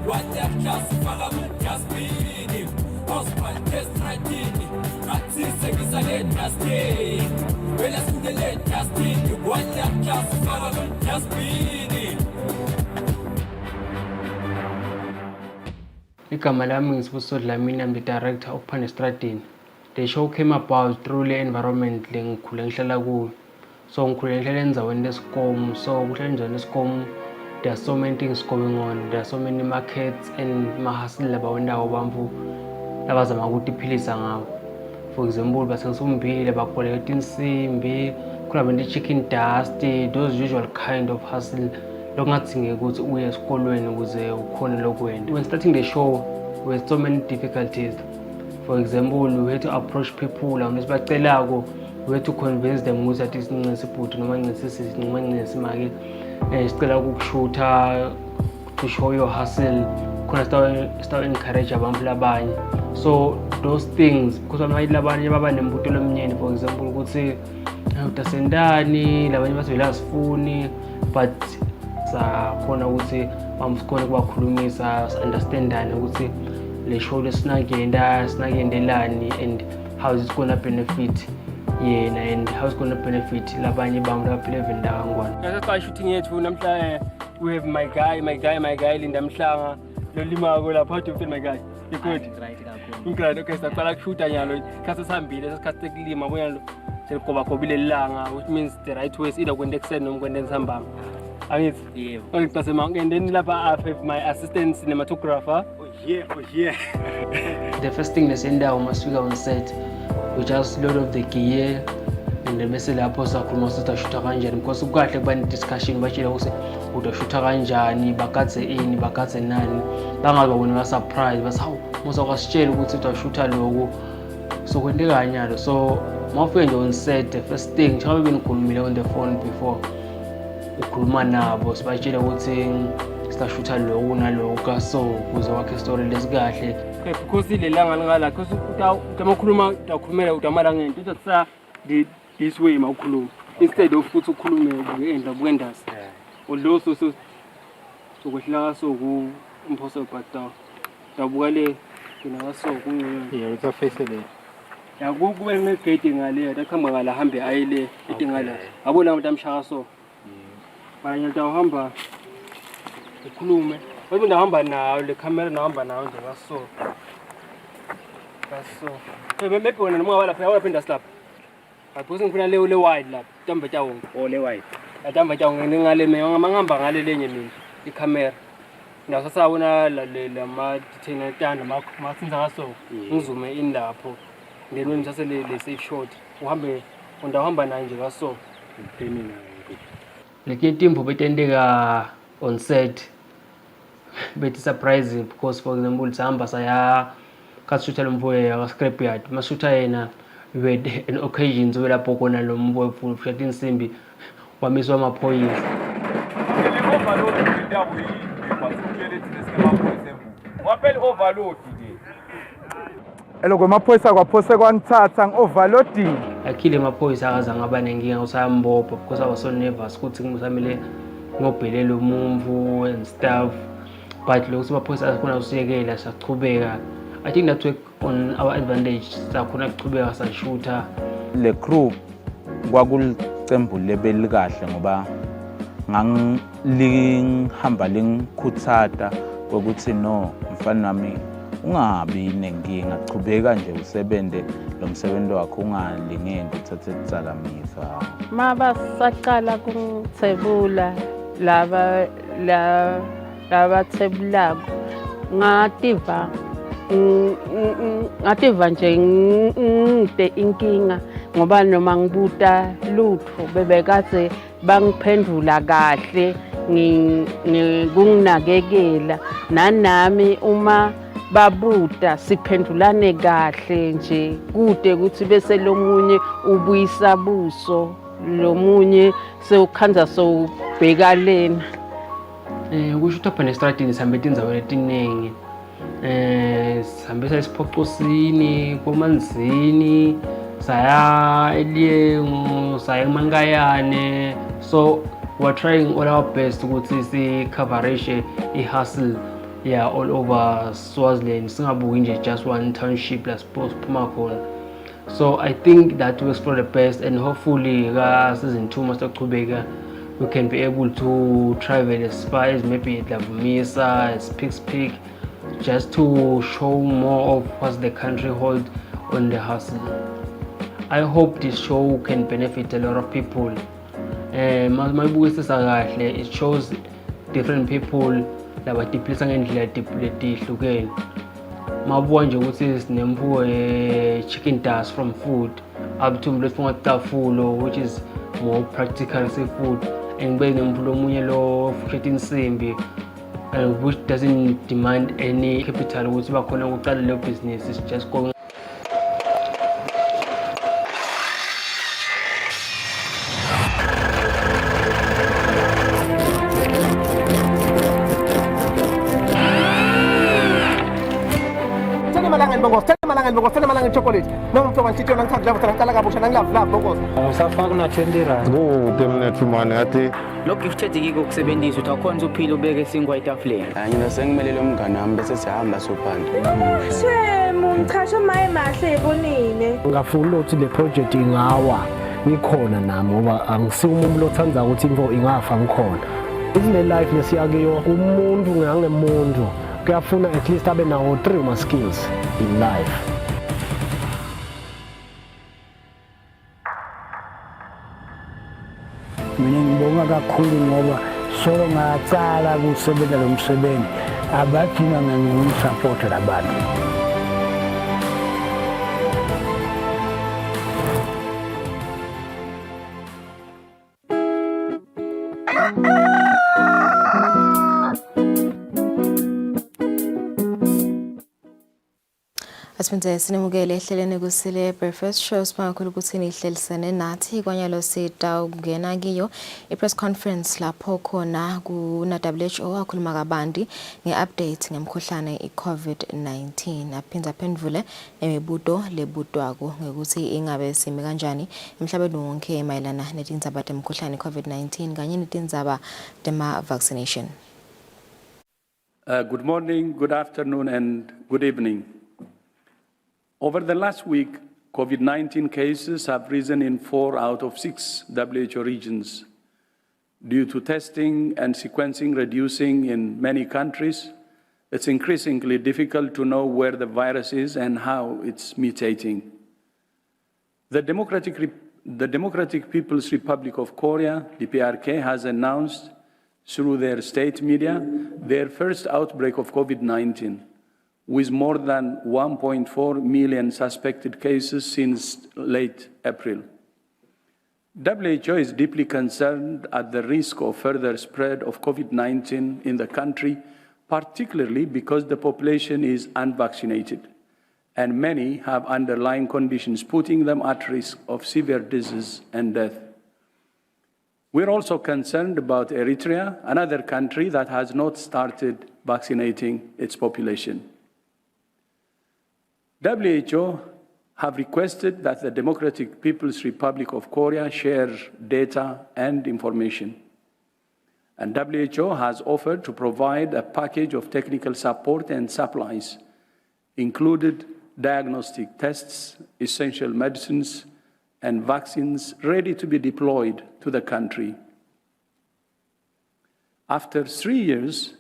What Igama lami ngiSibusiso Dlamini, I'm the director of Estwatini. The show came about through the environment lengikhule ngihlala kuyo. So ngikhule ngihlala endzaweni leSikomu. So kuhlala endaweni leSikomu, there are so many things going on. There are so many markets and mahasili labawendawo bantfu labazama kutiphilisa ngawo. For example, bathengisa ummbila, bakoleka tinsimbi, khona chicken dust, those usual kind of hustle. Lokungadingeki ukuthi uye esikolweni ukuze ukhone lokwenda. When starting the show, we had so many difficulties. For example, we had to approach people, we had to convince them ukuthi sincince ibhuti noma ncince noma ncince imali sicela ukukushootha to show your hustle. Khona start encourage abantu labanye. So those things, because labanye baba nembuto lomnyeni, for example ukuthi utasendani, labanye bathi asifuni, but sakhona ukuthi bamsikhona kubakhulumisa, understandane ukuthi le show lesinagendelani and how is it going to benefit yena and how it's going to benefit labanye bantu abaphila evendawo ngwana. Ngasiqala shooting yethu namhla we have my guy Linda Mhlanga lolimako lapha. How do you feel, my guy? You good? Right. Okay, saqala kushoota nyalo khathi sihambile sesikhathi sekulima bona seligobagobile ilanga, which means the right way is either kwenda ekuseni noma kwenda nsambama. Angithi? Yebo. And then lapha I have my assistant cinematographer. Oh yeah. The first thing lesendawo masifika on set, we just load of the gear and then bese lapho sakhuluma ukuthi utashoota kanjani, because kukahle kuba ne-discussion batshela ukuthi utashoota kanjani, bakatse ini, bakatse nani, bangabe bona ba-surprise bathi hawu mosawasitshela ukuthi utashoota lokhu, so kwenteka nyalo. So mawufike nje on set, the first thing njengoba benikhulumile on the phone before, ukhuluma nabo sibatshela ukuthi sitashoota lokhu nalokhu, so ukuze wakhe story lesikahle. Because ile langa ngala, because utamakhuluma utamala ngento uthatha this way mawukhuluma instead of ukuthi ukhulume ngendla bukendasi. Although so kwehlaka so ku impossible but dabuka le kina so ku utha face le ya kube negate ngale atakhamba ngala hambe ayile itingala abona ukuthi amshaka so manje utahamba ukhulume wathi ndahamba nawo le camera nahamba nawo nje ngaso maybe wena noma waphinda slap because ngifuna le wide lapha tamba tjawo le wide tamba tjawo ngale ngihamba ngale lenye mina icamera ndasasabona la ma detail tanda masinza ngaso ngizume in lapho then when ngithathe le safe shot undahamba naye nje ngaso mina lekinye timbo betendeka on set bethi surprising, because for example sihamba saya kashootha lo mfowethu aka-scrapyard mashootha yena, we had an occasion lapho khona lo mfowethu ushada insimbi wamiswa amaphoyisa. Waphela overload nje. Eloko amaphoyisa kwaphose kwanithatha ngi-overloading. Akhile amaphoyisa akazange aba nenkinga usayambopha because I was so nervous ukuthi ngisamele ngobhelela umuntu and stuff, but lokho amaphoyisa akhona usiyekela sachubeka. I think that work on our advantage, sakhona kuchubeka sashootha. Le crew kwakulicembu lebeli kahle ngoba ngangihamba lingikhuthata ukuthi no mfana nami ungabi nenkinga, chubeka nje usebende lo msebenzi wakho, ungalingeni uthathe idzalamiva. Mabasaqala kungithebula laba thebulako ngativa nje ngide inkinga ngoba noma ngibuta lutho bebekade bangiphendula kahle kunginakekela, nanami uma babuta siphendulane kahle nje, kude ukuthi bese lomunye ubuyisa buso, lomunye sewukhanza sowubheka lena. Kusho ukuthi Estwatini sihambe tindzaweni letiningi, sihambisa eSiphoxosini, koManzini, saya eLiyengu, saya eMankayane. So we're trying all our best ukuthi si-coverage i-hustle all over Swaziland, singabuki nje just one township la siphuma khona. So I think that was for the best, and hopefully season 2 Master Kubega we can be able to travel as far as maybe Lavumisa, as Pigs Peak, just to show more of what the country holds on the hustle. I hope this show can benefit a lot of people. It shows different people labatiphilisa ngendlela letihlukene. Mabuka nje ukuthi sinempuwe chicken dust from food up to letfunga which is more practical food, and ngibe nempulo omunye lo fusheta insimbi which doesn't demand any capital ukuthi bakhona ukuqala leyo business. It's just going. chocolate nangimhlobo ngitshitshona ngithatha lavo ngicala kabusha nangilove love bokos usafaka na 20 rand kude mina thumane ngathi lo gift edikike ukusebenzisa uthi akhona uphile ubeke isingwa etafuleni mina sengimelele umngane wami bese sihamba sophanda shemu ngichashe maye mahle ebonile ngafuna ukuthi le project ingawa ngikhona nami ngoba angisiyo umuntu othanda ukuthi info ingafa ngikhona isine life nesiyakiyo umuntu ngangemuntu kuyafuna at least abe nawo 3 ma skills in life. Mina ngibonga kakhulu ngoba solo ngatsala ukusebenza lo msebenzi abadinga ngingumsupport labantu. Asiphenze sinimukele ehleleni Kusile Breakfast Show sibangakhulu ukuthi nihlelisene nathi kwanyalo sita ukungena kiyo i-press conference lapho khona kuna WHO akhuluma kabandi ngeupdate ngemkhuhlane i-COVID-19 aphinda phendvule nemibuto lebutwako ngekuthi ingabe simi kanjani emhlabeni wonke mayelana netindzaba temkhuhlane i-COVID-19 kanye netindzaba tema vaccination. Good morning, good afternoon and good evening. Over the last week, COVID-19 cases have risen in 4 out of 6 WHO regions. Due to testing and sequencing reducing in many countries, it's increasingly difficult to know where the virus is and how it's mutating. The Democratic People's Republic of Korea, DPRK, has announced through their state media their first outbreak of COVID-19. With more than 1.4 million suspected cases since late April. WHO is deeply concerned at the risk of further spread of COVID-19 in the country, particularly because the population is unvaccinated, and many have underlying conditions putting them at risk of severe disease and death. We're also concerned about Eritrea, another country that has not started vaccinating its population. WHO have requested that the Democratic People's Republic of Korea share data and information. And WHO has offered to provide a package of technical support and supplies, including diagnostic tests, essential medicines, and vaccines ready to be deployed to the country. After 3 years,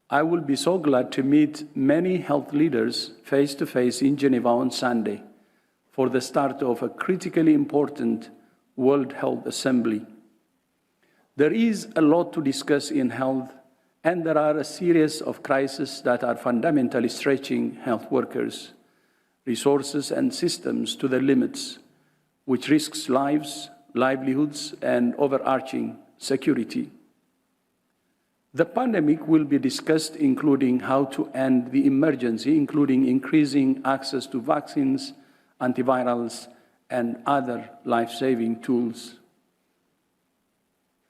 I will be so glad to meet many health leaders face-to-face in Geneva on Sunday for the start of a critically important World Health Assembly. There is a lot to discuss in health, and there are a series of crises that are fundamentally stretching health workers, resources, and systems to their limits, which risks lives, livelihoods, and overarching security. The pandemic will be discussed, including how to end the emergency, including increasing access to vaccines, antivirals, and other life-saving tools.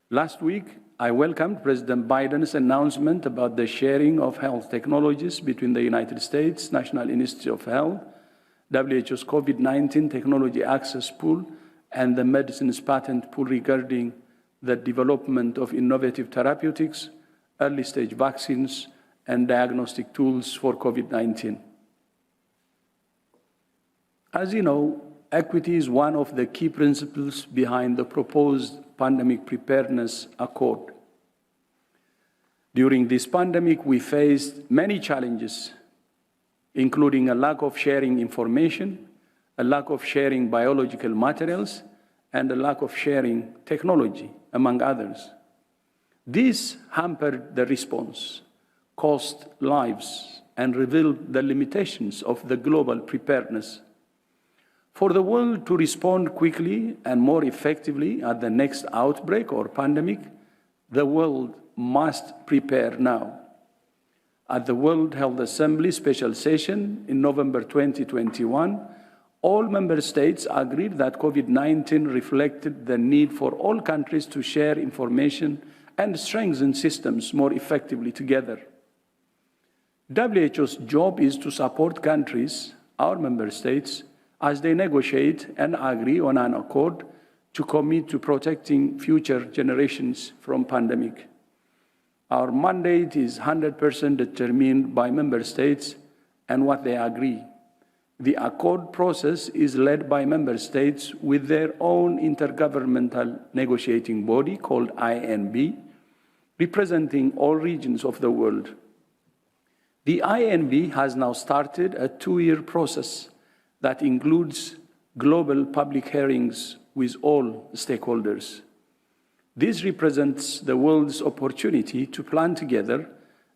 Last week, I welcomed President Biden's announcement about the sharing of health technologies between the United States National Institute of Health, WHO's COVID-19 Technology Access Pool, and the Medicines Patent Pool regarding the development of innovative therapeutics, early-stage vaccines, and diagnostic tools for COVID-19. As you know, equity is one of the key principles behind the proposed pandemic preparedness accord. During this pandemic, we faced many challenges, including a lack of sharing information, a lack of sharing biological materials, and a lack of sharing technology, among others. This hampered the response, cost lives, and revealed the limitations of the global preparedness. For the world to respond quickly and more effectively at the next outbreak or pandemic, the world must prepare now. At the World Health Assembly special session in November 2021, all member states agreed that COVID-19 reflected the need for all countries to share information and strengthen systems more effectively together. WHO's job is to support countries, our member states, as they negotiate and agree on an accord to commit to protecting future generations from pandemic. Our mandate is 100% determined by member states and what they agree. The accord process is led by member states with their own intergovernmental negotiating body called INB, representing all regions of the world. The INB has now started a 2-year process that includes global public hearings with all stakeholders. This represents the world's opportunity to plan together,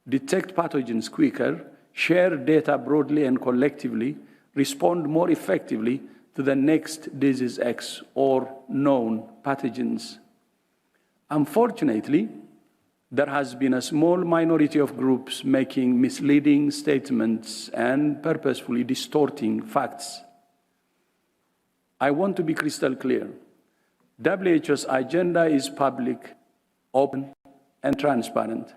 detect pathogens quicker, share data broadly and collectively, respond more effectively to the next disease X or known pathogens. Unfortunately, there has been a small minority of groups making misleading statements and purposefully distorting facts. I want to be crystal clear. WHO's agenda is public, open, and transparent.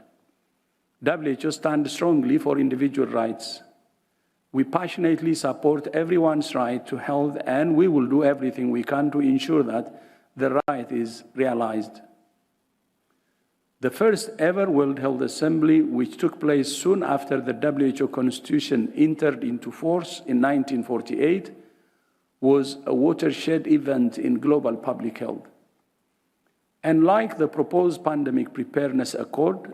WHO stands strongly for individual rights. We passionately support everyone's right to health, and we will do everything we can to ensure that the right is realized. The first ever World Health Assembly, which took place soon after the WHO Constitution entered into force in 1948, was a watershed event in global public health. And like the proposed Pandemic Preparedness Accord,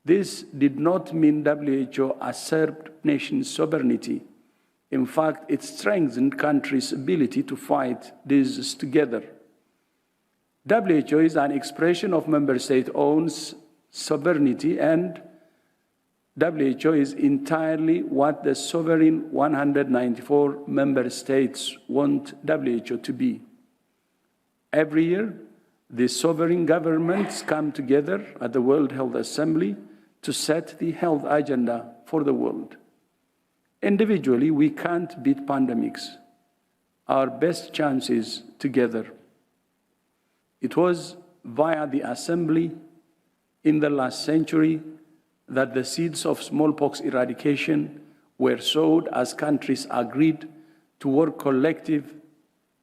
this did not mean WHO usurped nations' sovereignty. In fact, it strengthened countries' ability to fight diseases together. WHO is an expression of member state-owned sovereignty, and WHO is entirely what the sovereign 194 member states want WHO to be. Every year, the sovereign governments come together at the World Health Assembly to set the health agenda for the world. Individually, we can't beat pandemics. Our best chance is together. It was via the Assembly in the last century that the seeds of smallpox eradication were sowed as countries agreed to work collective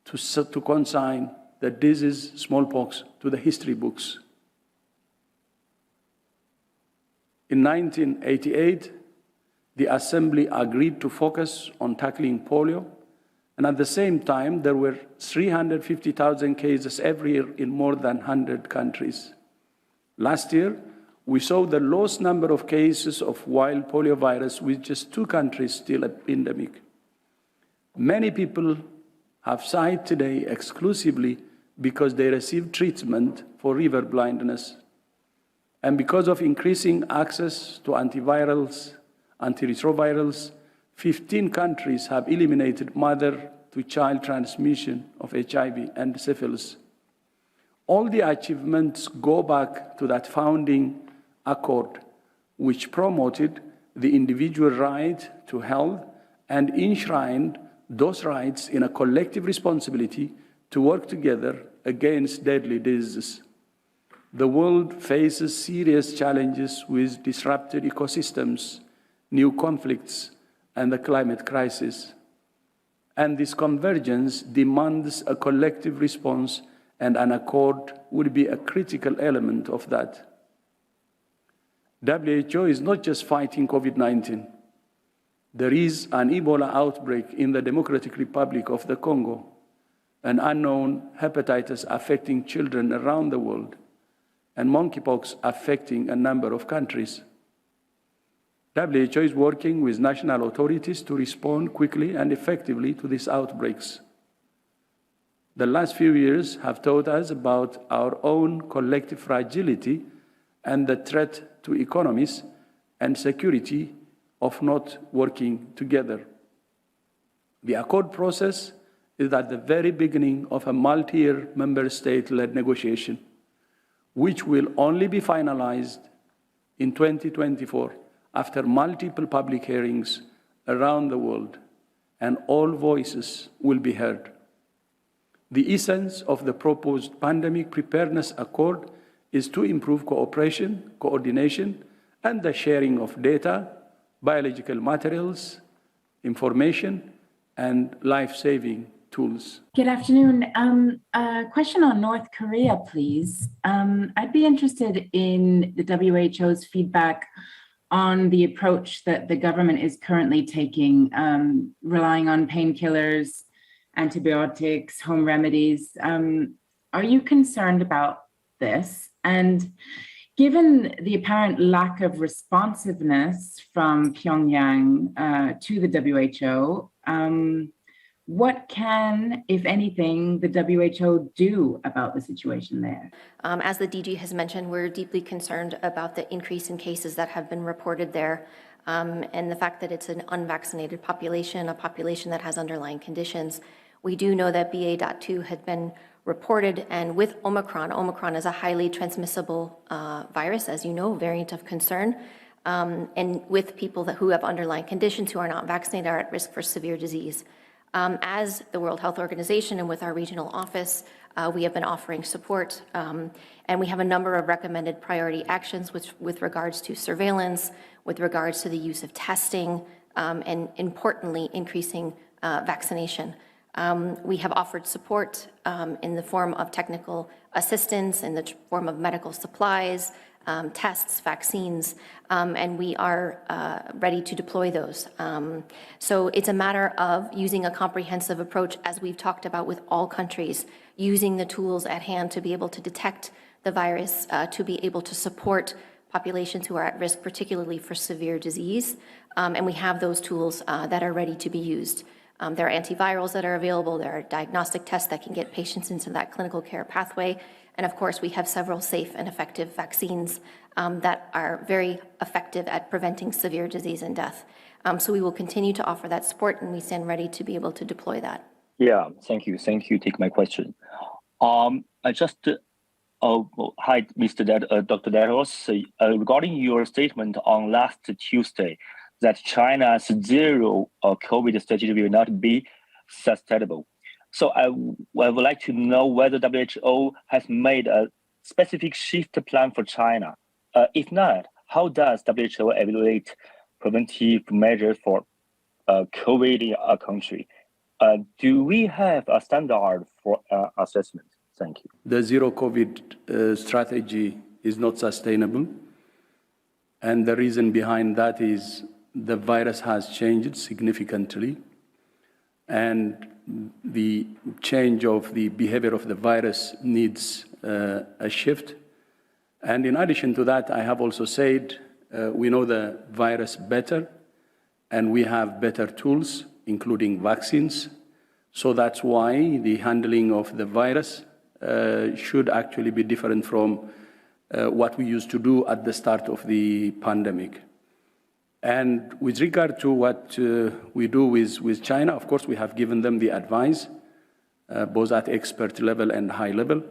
to consign the disease smallpox to the history books. In 1988, the Assembly agreed to focus on tackling polio, and at the same time, there were 350,000 cases every year in more than 100 countries. Last year, we saw the lowest number of cases of wild poliovirus with just 2 countries still endemic. Many people have sight today exclusively because they received treatment for river blindness. And because of increasing access to antivirals, antiretrovirals, 15 countries have eliminated mother-to-child transmission of HIV and syphilis. All the achievements go back to that founding accord, which promoted the individual right to health and enshrined those rights in a collective responsibility to work together against deadly diseases. The world faces serious challenges with disrupted ecosystems, new conflicts, and the climate crisis. And this convergence demands a collective response, and an accord would be a critical element of that. WHO is not just fighting COVID-19. There is an Ebola outbreak in the Democratic Republic of the Congo, an unknown hepatitis affecting children around the world, and monkeypox affecting a number of countries. WHO is working with national authorities to respond quickly and effectively to these outbreaks. The last few years have taught us about our own collective fragility and the threat to economies and security of not working together. The accord process is at the very beginning of a multi-year member state-led negotiation, which will only be finalized in 2024 after multiple public hearings around the world, and all voices will be heard. The essence of the proposed Pandemic Preparedness Accord is to improve cooperation, coordination, and the sharing of data, biological materials, information, and life-saving tools. Good afternoon. A question on North Korea, please. I'd be interested in the WHO's feedback on the approach that the government is currently taking, relying on painkillers, antibiotics, home remedies. Are you concerned about this? And given the apparent lack of responsiveness from Pyongyang to the WHO, what can, if anything, the WHO do about the situation there? As the DG has mentioned, we're deeply concerned about the increase in cases that have been reported there, and the fact that it's an unvaccinated population, a population that has underlying conditions. We do know that BA.2 had been reported, and with Omicron is a highly transmissible virus, as you know, variant of concern, and with people who have underlying conditions who are not vaccinated are at risk for severe disease. As the World Health Organization and with our regional office, we have been offering support, and we have a number of recommended priority actions with regards to surveillance, with regards to the use of testing, and importantly, increasing vaccination. We have offered support in the form of technical assistance, in the form of medical supplies, tests, vaccines, and we are ready to deploy those. So it's a matter of using a comprehensive approach, as we've talked about with all countries, using the tools at hand to be able to detect the virus, to be able to support populations who are at risk, particularly for severe disease. And we have those tools that are ready to be used. There are antivirals that are available. There are diagnostic tests that can get patients into that clinical care pathway. And of course, we have several safe and effective vaccines that are very effective at preventing severe disease and death. So we will continue to offer that support, and we stand ready to be able to deploy that. Yeah, thank you. Take my question. I just, hi, Dr. Deros. Regarding your statement on last Tuesday, that China's zero COVID strategy will not be sustainable. So I would like to know whether WHO has made a specific shift plan for China. If not, how does WHO evaluate preventive measures for COVID in a country? Do we have a standard for assessment? Thank you. The zero COVID strategy is not sustainable. And the reason behind that is the virus has changed significantly. And the change of the behavior of the virus needs a shift. And in addition to that, I have also said we know the virus better, and we have better tools, including vaccines. So that's why the handling of the virus should actually be different from what we used to do at the start of the pandemic. And with regard to what we do with China, of course, we have given them the advice, both at expert level and high level.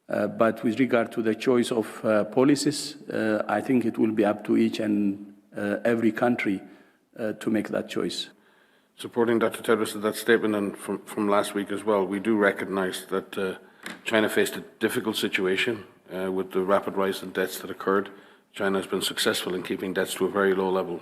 But with regard to the choice of policies, I think it will be up to each and every country to make that choice. Supporting Dr. Tedros with that statement, and from last week as well, we do recognize that China faced a difficult situation with the rapid rise in deaths that occurred. China has been successful in keeping deaths to a very low level.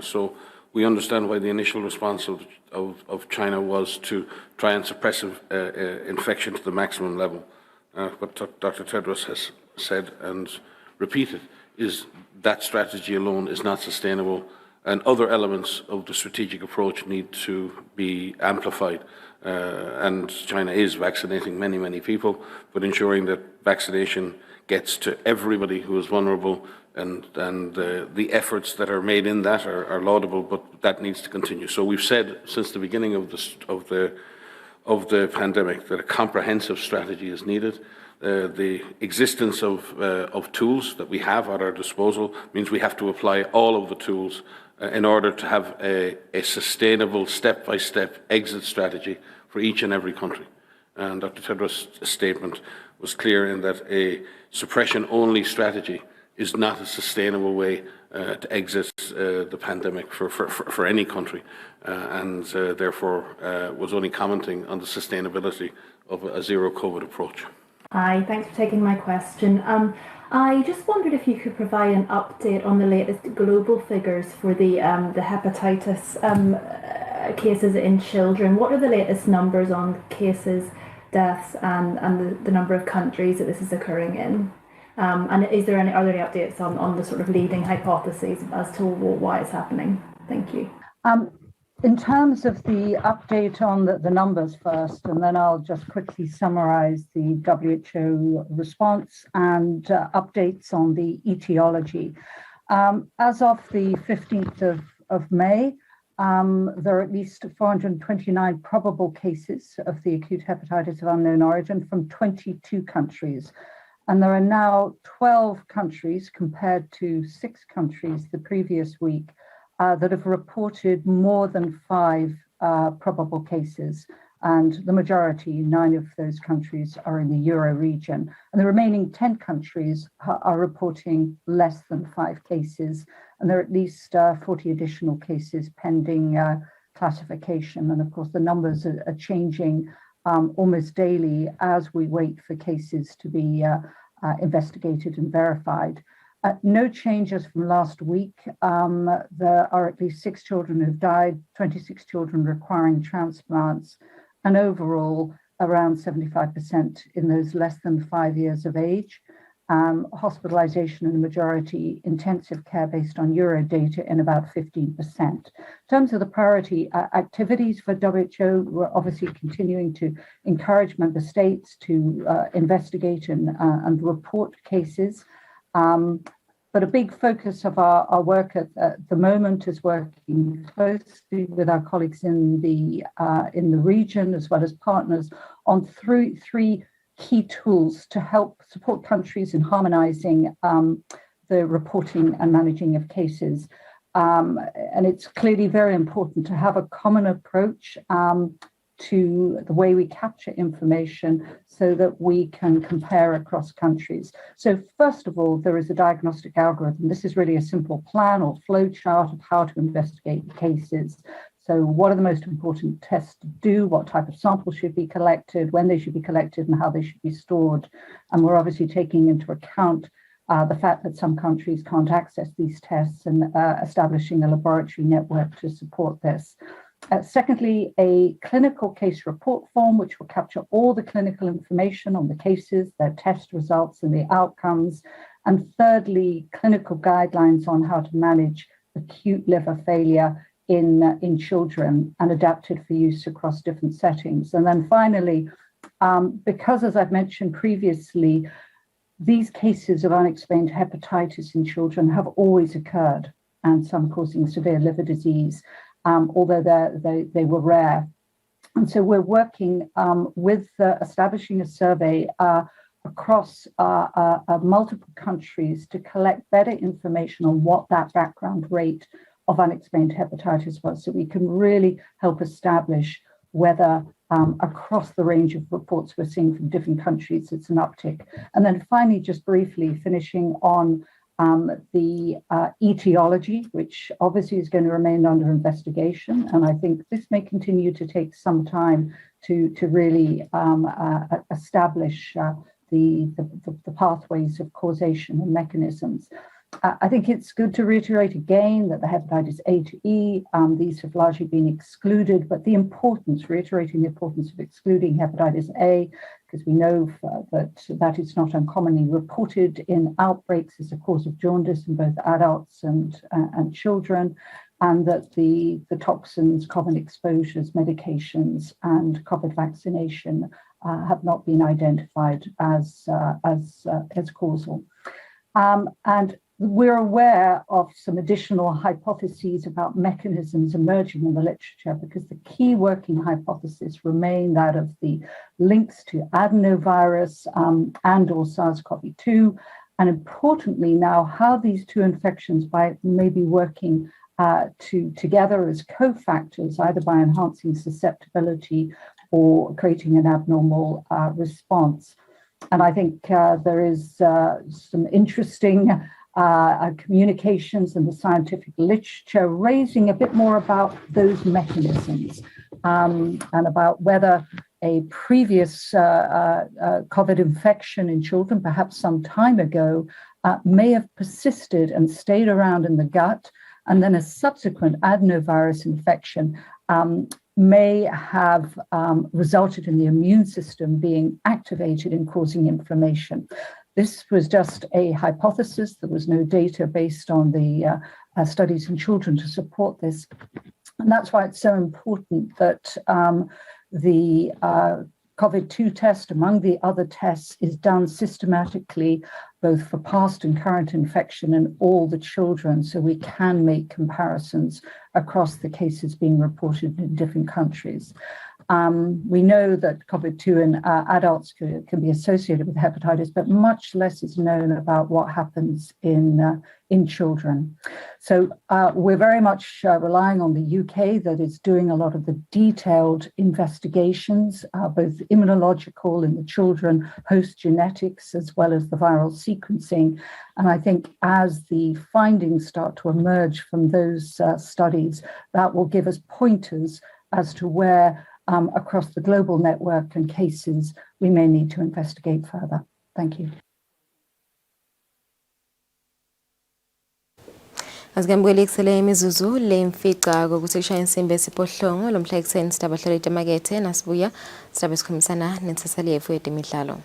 So we understand why the initial response of China was to try and suppress infection to the maximum level. What Dr. Tedros has said and repeated is that strategy alone is not sustainable, and other elements of the strategic approach need to be amplified. and China is vaccinating many, many people, but ensuring that vaccination gets to everybody who is vulnerable, and the efforts that are made in that are laudable, but that needs to continue. So we've said since the beginning of the pandemic that a comprehensive strategy is needed. The existence of tools that we have at our disposal means we have to apply all of the tools in order to have a sustainable step-by-step exit strategy for each and every country. And Dr. Tedros' statement was clear in that a suppression-only strategy is not a sustainable way to exit the pandemic for any country, and therefore was only commenting on the sustainability of a zero-COVID approach. Hi, thanks for taking my question. I just wondered if you could provide an update on the latest global figures for the hepatitis cases in children. What are the latest numbers on cases, deaths, and the number of countries that this is occurring in? And are there any updates on the sort of leading hypotheses as to why it's happening? Thank you. In terms of the update on the numbers first, and then I'll just quickly summarize the WHO response and updates on the etiology. As of the 15th of May, there are at least 429 probable cases of the acute hepatitis of unknown origin from 22 countries. And there are now 12 countries compared to 6 countries the previous week that have reported more than 5 probable cases. And the majority, 9 of those countries, are in the Euro region. And the remaining 10 countries are reporting less than 5 cases. And there are at least 40 additional cases pending classification. And of course, the numbers are changing almost daily as we wait for cases to be investigated and verified. No changes from last week. There are at least 6 children who've died, 26 children requiring transplants, and overall around 75% in those less than 5 years of age. Hospitalization in the majority, intensive care based on Euro data in about 15%. In terms of the priority activities for WHO, we're obviously continuing to encourage member states to investigate and report cases. But a big focus of our work at the moment is working closely with our colleagues in the region, as well as partners, on three key tools to help support countries in harmonizing the reporting and managing of cases. And it's clearly very important to have a common approach to the way we capture information so that we can compare across countries. So first of all, there is a diagnostic algorithm. This is really a simple plan or flow chart of how to investigate cases. So what are the most important tests to do, what type of samples should be collected, when they should be collected, and how they should be stored. And we're obviously taking into account the fact that some countries can't access these tests and establishing a laboratory network to support this. Secondly, a clinical case report form, which will capture all the clinical information on the cases, their test results, and the outcomes. And thirdly, clinical guidelines on how to manage acute liver failure in children and adapted for use across different settings. And then finally, because as I've mentioned previously, these cases of unexplained hepatitis in children have always occurred, and some causing severe liver disease, although they were rare. And so we're working with establishing a survey across multiple countries to collect better information on what that background rate of unexplained hepatitis was, so we can really help establish whether across the range of reports we're seeing from different countries, it's an uptick. And then finally, just briefly finishing on the etiology, which obviously is going to remain under investigation. And I think this may continue to take some time to really establish the pathways of causation and mechanisms. I think it's good to reiterate again that the hepatitis A to E, these have largely been excluded, but reiterating the importance of excluding hepatitis A, because we know that is not uncommonly reported in outbreaks as a cause of jaundice in both adults and children. and that the toxins, COVID exposures, medications, and COVID vaccination have not been identified as causal. And we're aware of some additional hypotheses about mechanisms emerging in the literature, because the key working hypothesis remain that of the links to adenovirus and or SARS-CoV-2, and importantly now how these two infections may be working together as cofactors, either by enhancing susceptibility or creating an abnormal response. And I think there is some interesting communications in the scientific literature raising a bit more about those mechanisms and about whether a previous COVID infection in children, perhaps some time ago, may have persisted and stayed around in the gut, and then a subsequent adenovirus infection may have resulted in the immune system being activated and causing inflammation. This was just a hypothesis. There was no data based on the studies in children to support this. And that's why it's so important that the COVID-2 test, among the other tests, is done systematically, both for past and current infection in all the children, so we can make comparisons across the cases being reported in different countries. We know that COVID-2 in adults can be associated with hepatitis, but much less is known about what happens in children. So we're very much relying on the UK, that is doing a lot of the detailed investigations, both immunological in the children, host genetics, as well as the viral sequencing. And I think as the findings start to emerge from those studies, that will give us pointers as to where across the global network and cases we may need to investigate further. Thank you. Asingambuyeli kusele imizuzu le mfica kokuthi kushaya insimbi esiphohlongo lo mhla ekuseni sidaba hlala itemakethe nasibuya sidaba esikhulumisana nensasali yethu yedemidlalo.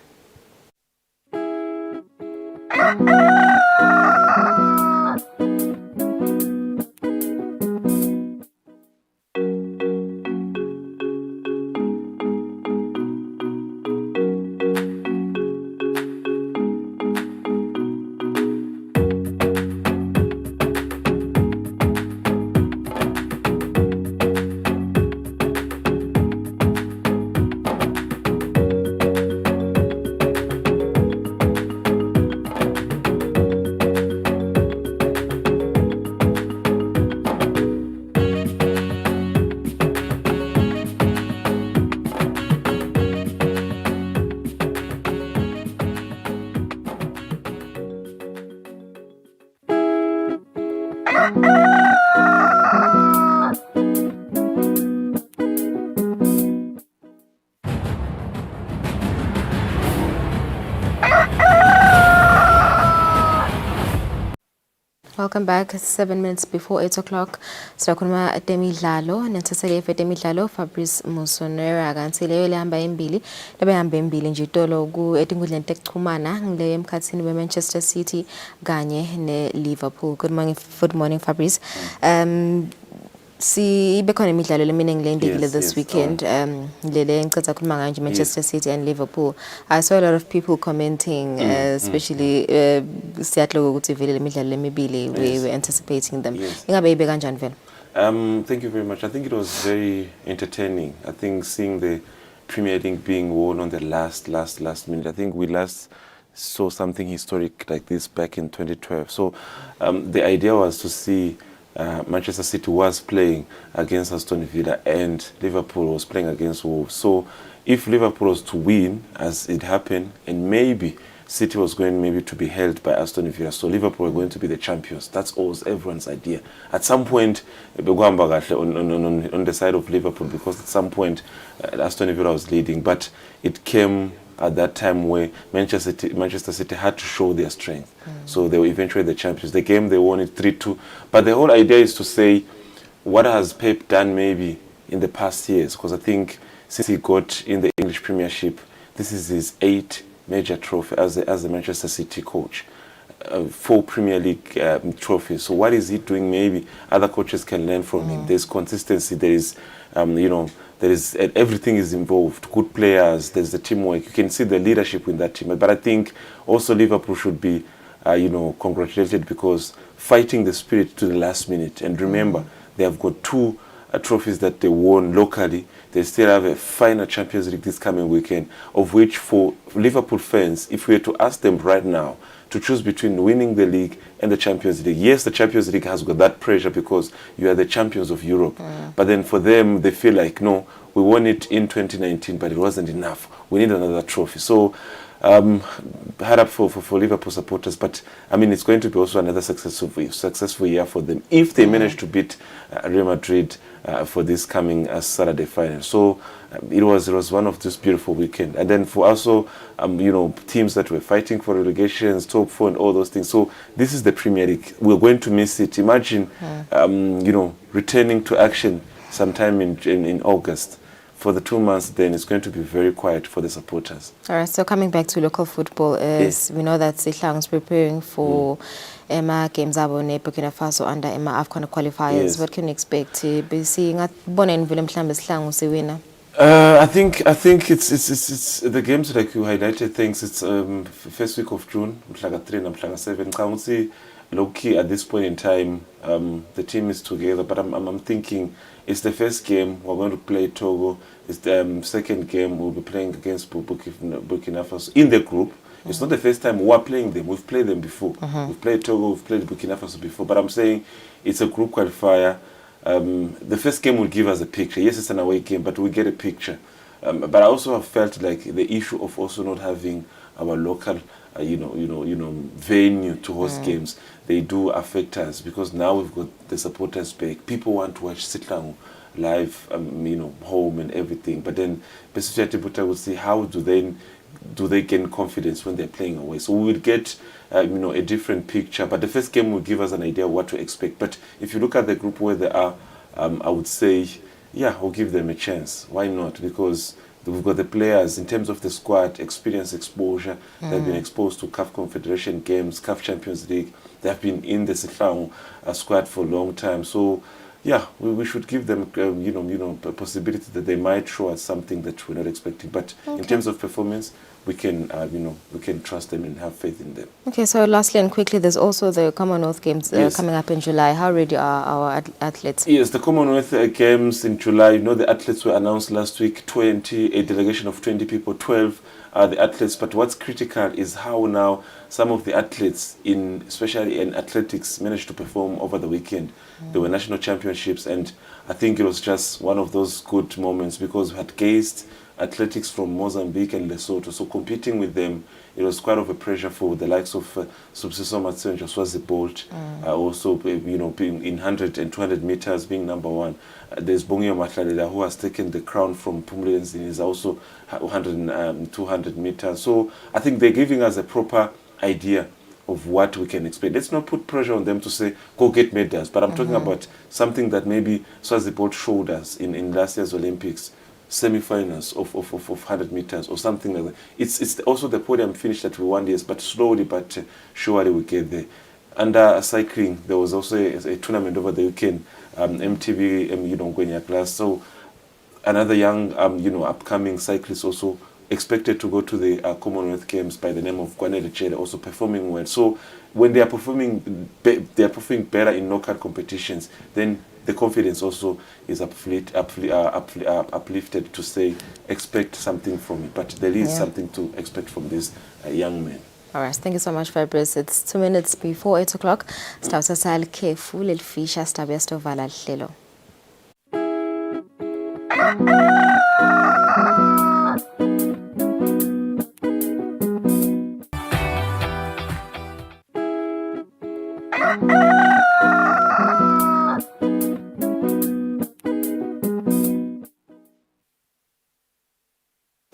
Welcome back. 7 minutes before 8 o'clock. Sizakhuluma temidlalo nensaseli yethu temidlalo Fabrice Musonera kanti leyo lehamba embili lebehamba embili nje itolo ku etinkundleni tekuchumana ngile emkhathini weManchester City kanye neLiverpool. Good morning Fabrice. Si bekhona imidlalo lemine ngilendekile this weekend lele engicela ukukhuluma ngayo nje Manchester City and Liverpool. I saw a lot of people commenting especially siyatloka ukuthi vele lemidlalo lemibili we were anticipating them. Ingabe ibe kanjani vele? Thank you very much. I think it was very entertaining. I think seeing the Premier League being won on the last minute. I think we last saw something historic like this back in 2012. So the idea was to see Manchester City was playing against Aston Villa and Liverpool was playing against Wolves. So if Liverpool was to win, as it happened, and maybe City was going maybe to be held by Aston Villa, so Liverpool were going to be the champions. That's always everyone's idea. At some point, on the side of Liverpool, because at some point Aston Villa was leading, but it came at that time where Manchester City had to show their strength. So they were eventually the champions. The game, they won it 3-2. But the whole idea is to say, what has Pep done maybe in the past years? Because I think since he got in the English Premiership, this is his 8th major trophy as the Manchester City coach. 4 Premier League trophies. So what is he doing? Maybe other coaches can learn from him. There's consistency. There is, there is everything is involved. Good players. There's the teamwork. You can see the leadership in that team. But I think also Liverpool should be, congratulated because fighting the spirit to the last minute. And remember, they have got 2 trophies that they won locally. They still have a final Champions League this coming weekend, of which for Liverpool fans, if we were to ask them right now to choose between winning the league and the Champions League, yes, the Champions League has got that pressure because you are the champions of Europe. But then for them, they feel like, no, we won it in 2019, but it wasn't enough. We need another trophy. So head up for Liverpool supporters, but I mean, it's going to be also another successful year for them if they manage to beat Real Madrid for this coming Saturday final. So it was one of this beautiful weekend. And then for also teams that were fighting for relegations, top 4 and all those things. So this is the Premier League. We're going to miss it. Imagine returning to action sometime in August. For the 2 months, then it's going to be very quiet for the supporters. All right, so coming back to local football, we know that Sihlang is preparing for Emma games abone Burkina Faso under Emma AFCON qualifiers. Yes. What can you expect to be seeing at Bonen Willem Sihlang winner? I think it's the games like you highlighted things. It's first week of June, Mhlaga 3 and Mhlaga 7. County low key at this point in time, the team is together, but I'm thinking it's the first game we're going to play Togo. It's the second game we'll be playing against Burkina Faso in the group. It's not the first time we're playing them. We've played them before. We've played Togo, we've played Burkina Faso before. But I'm saying it's a group qualifier. The first game will give us a picture. Yes, it's an away game, but we get a picture. But I also have felt like the issue of also not having our local, venue to host games, they do affect us because now we've got the supporters back. People want to watch Sihlang live, home and everything. But then, Besifia Tibuta will see how do they gain confidence when they're playing away. So we would get, a different picture. But the first game will give us an idea of what to expect. But if you look at the group where they are, I would say, yeah, we'll give them a chance. Why not? Because we've got the players in terms of the squad, experience, exposure. They've been exposed to CAF Confederation games, CAF Champions League. They've been in the Sihlang squad for a long time. So, yeah, we should give them, a possibility that they might show us something that we're not expecting. But in terms of performance, we can, we can trust them and have faith in them. Okay, so lastly and quickly, there's also the Commonwealth Games coming up in July. How ready are our athletes? Yes, the Commonwealth Games in July, the athletes were announced last week, a delegation of 20 people, 12 are the athletes. But what's critical is how now some of the athletes, especially in athletics, managed to perform over the weekend. There were national championships, and I think it was just one of those good moments because we had gazed athletics from Mozambique and Lesotho. So competing with them, it was quite of a pressure for the likes of Subsiso Matsu and Joswazi Bolt. Also, being in 100 and 200 meters, being number 1. There's Bongio Matlalela, who has taken the crown from Pumulens and is also 100 and 200 meters. So I think they're giving us a proper idea of what we can expect. Let's not put pressure on them to say, go get medals. But I'm talking about something that maybe Swazi Bolt showed us in last year's Olympics. Semi-finals of 100 meters or something like that. It's also the podium finish that we want, yes, but slowly but surely we get there. Under cycling, there was also a tournament over the weekend, MTV, Ngwenya class. So another young, upcoming cyclist also expected to go to the Commonwealth Games by the name of Kwanele Chere, also performing well. So when they are performing better in knockout competitions, then the confidence also is uplifted to say, expect something from it. But there is something to expect from this young man. All right, thank you so much, Fabrice. It's 2 minutes before 8 o'clock. Stawsa sal careful el fisha stabesto vala hlelo.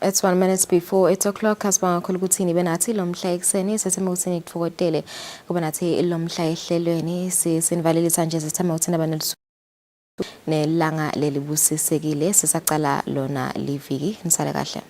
It's 1 minute before 8 o'clock. Kasibanga kakhulu ukuthi nibe nathi lo mhla ekseni sesime ukuthi nikuthokodele kuba nathi lo mhla ehlelweni sinivalelisa nje sithema ukuthi nabanelisu nelanga lelibusisekile sisaqala lona liviki nisale kahle.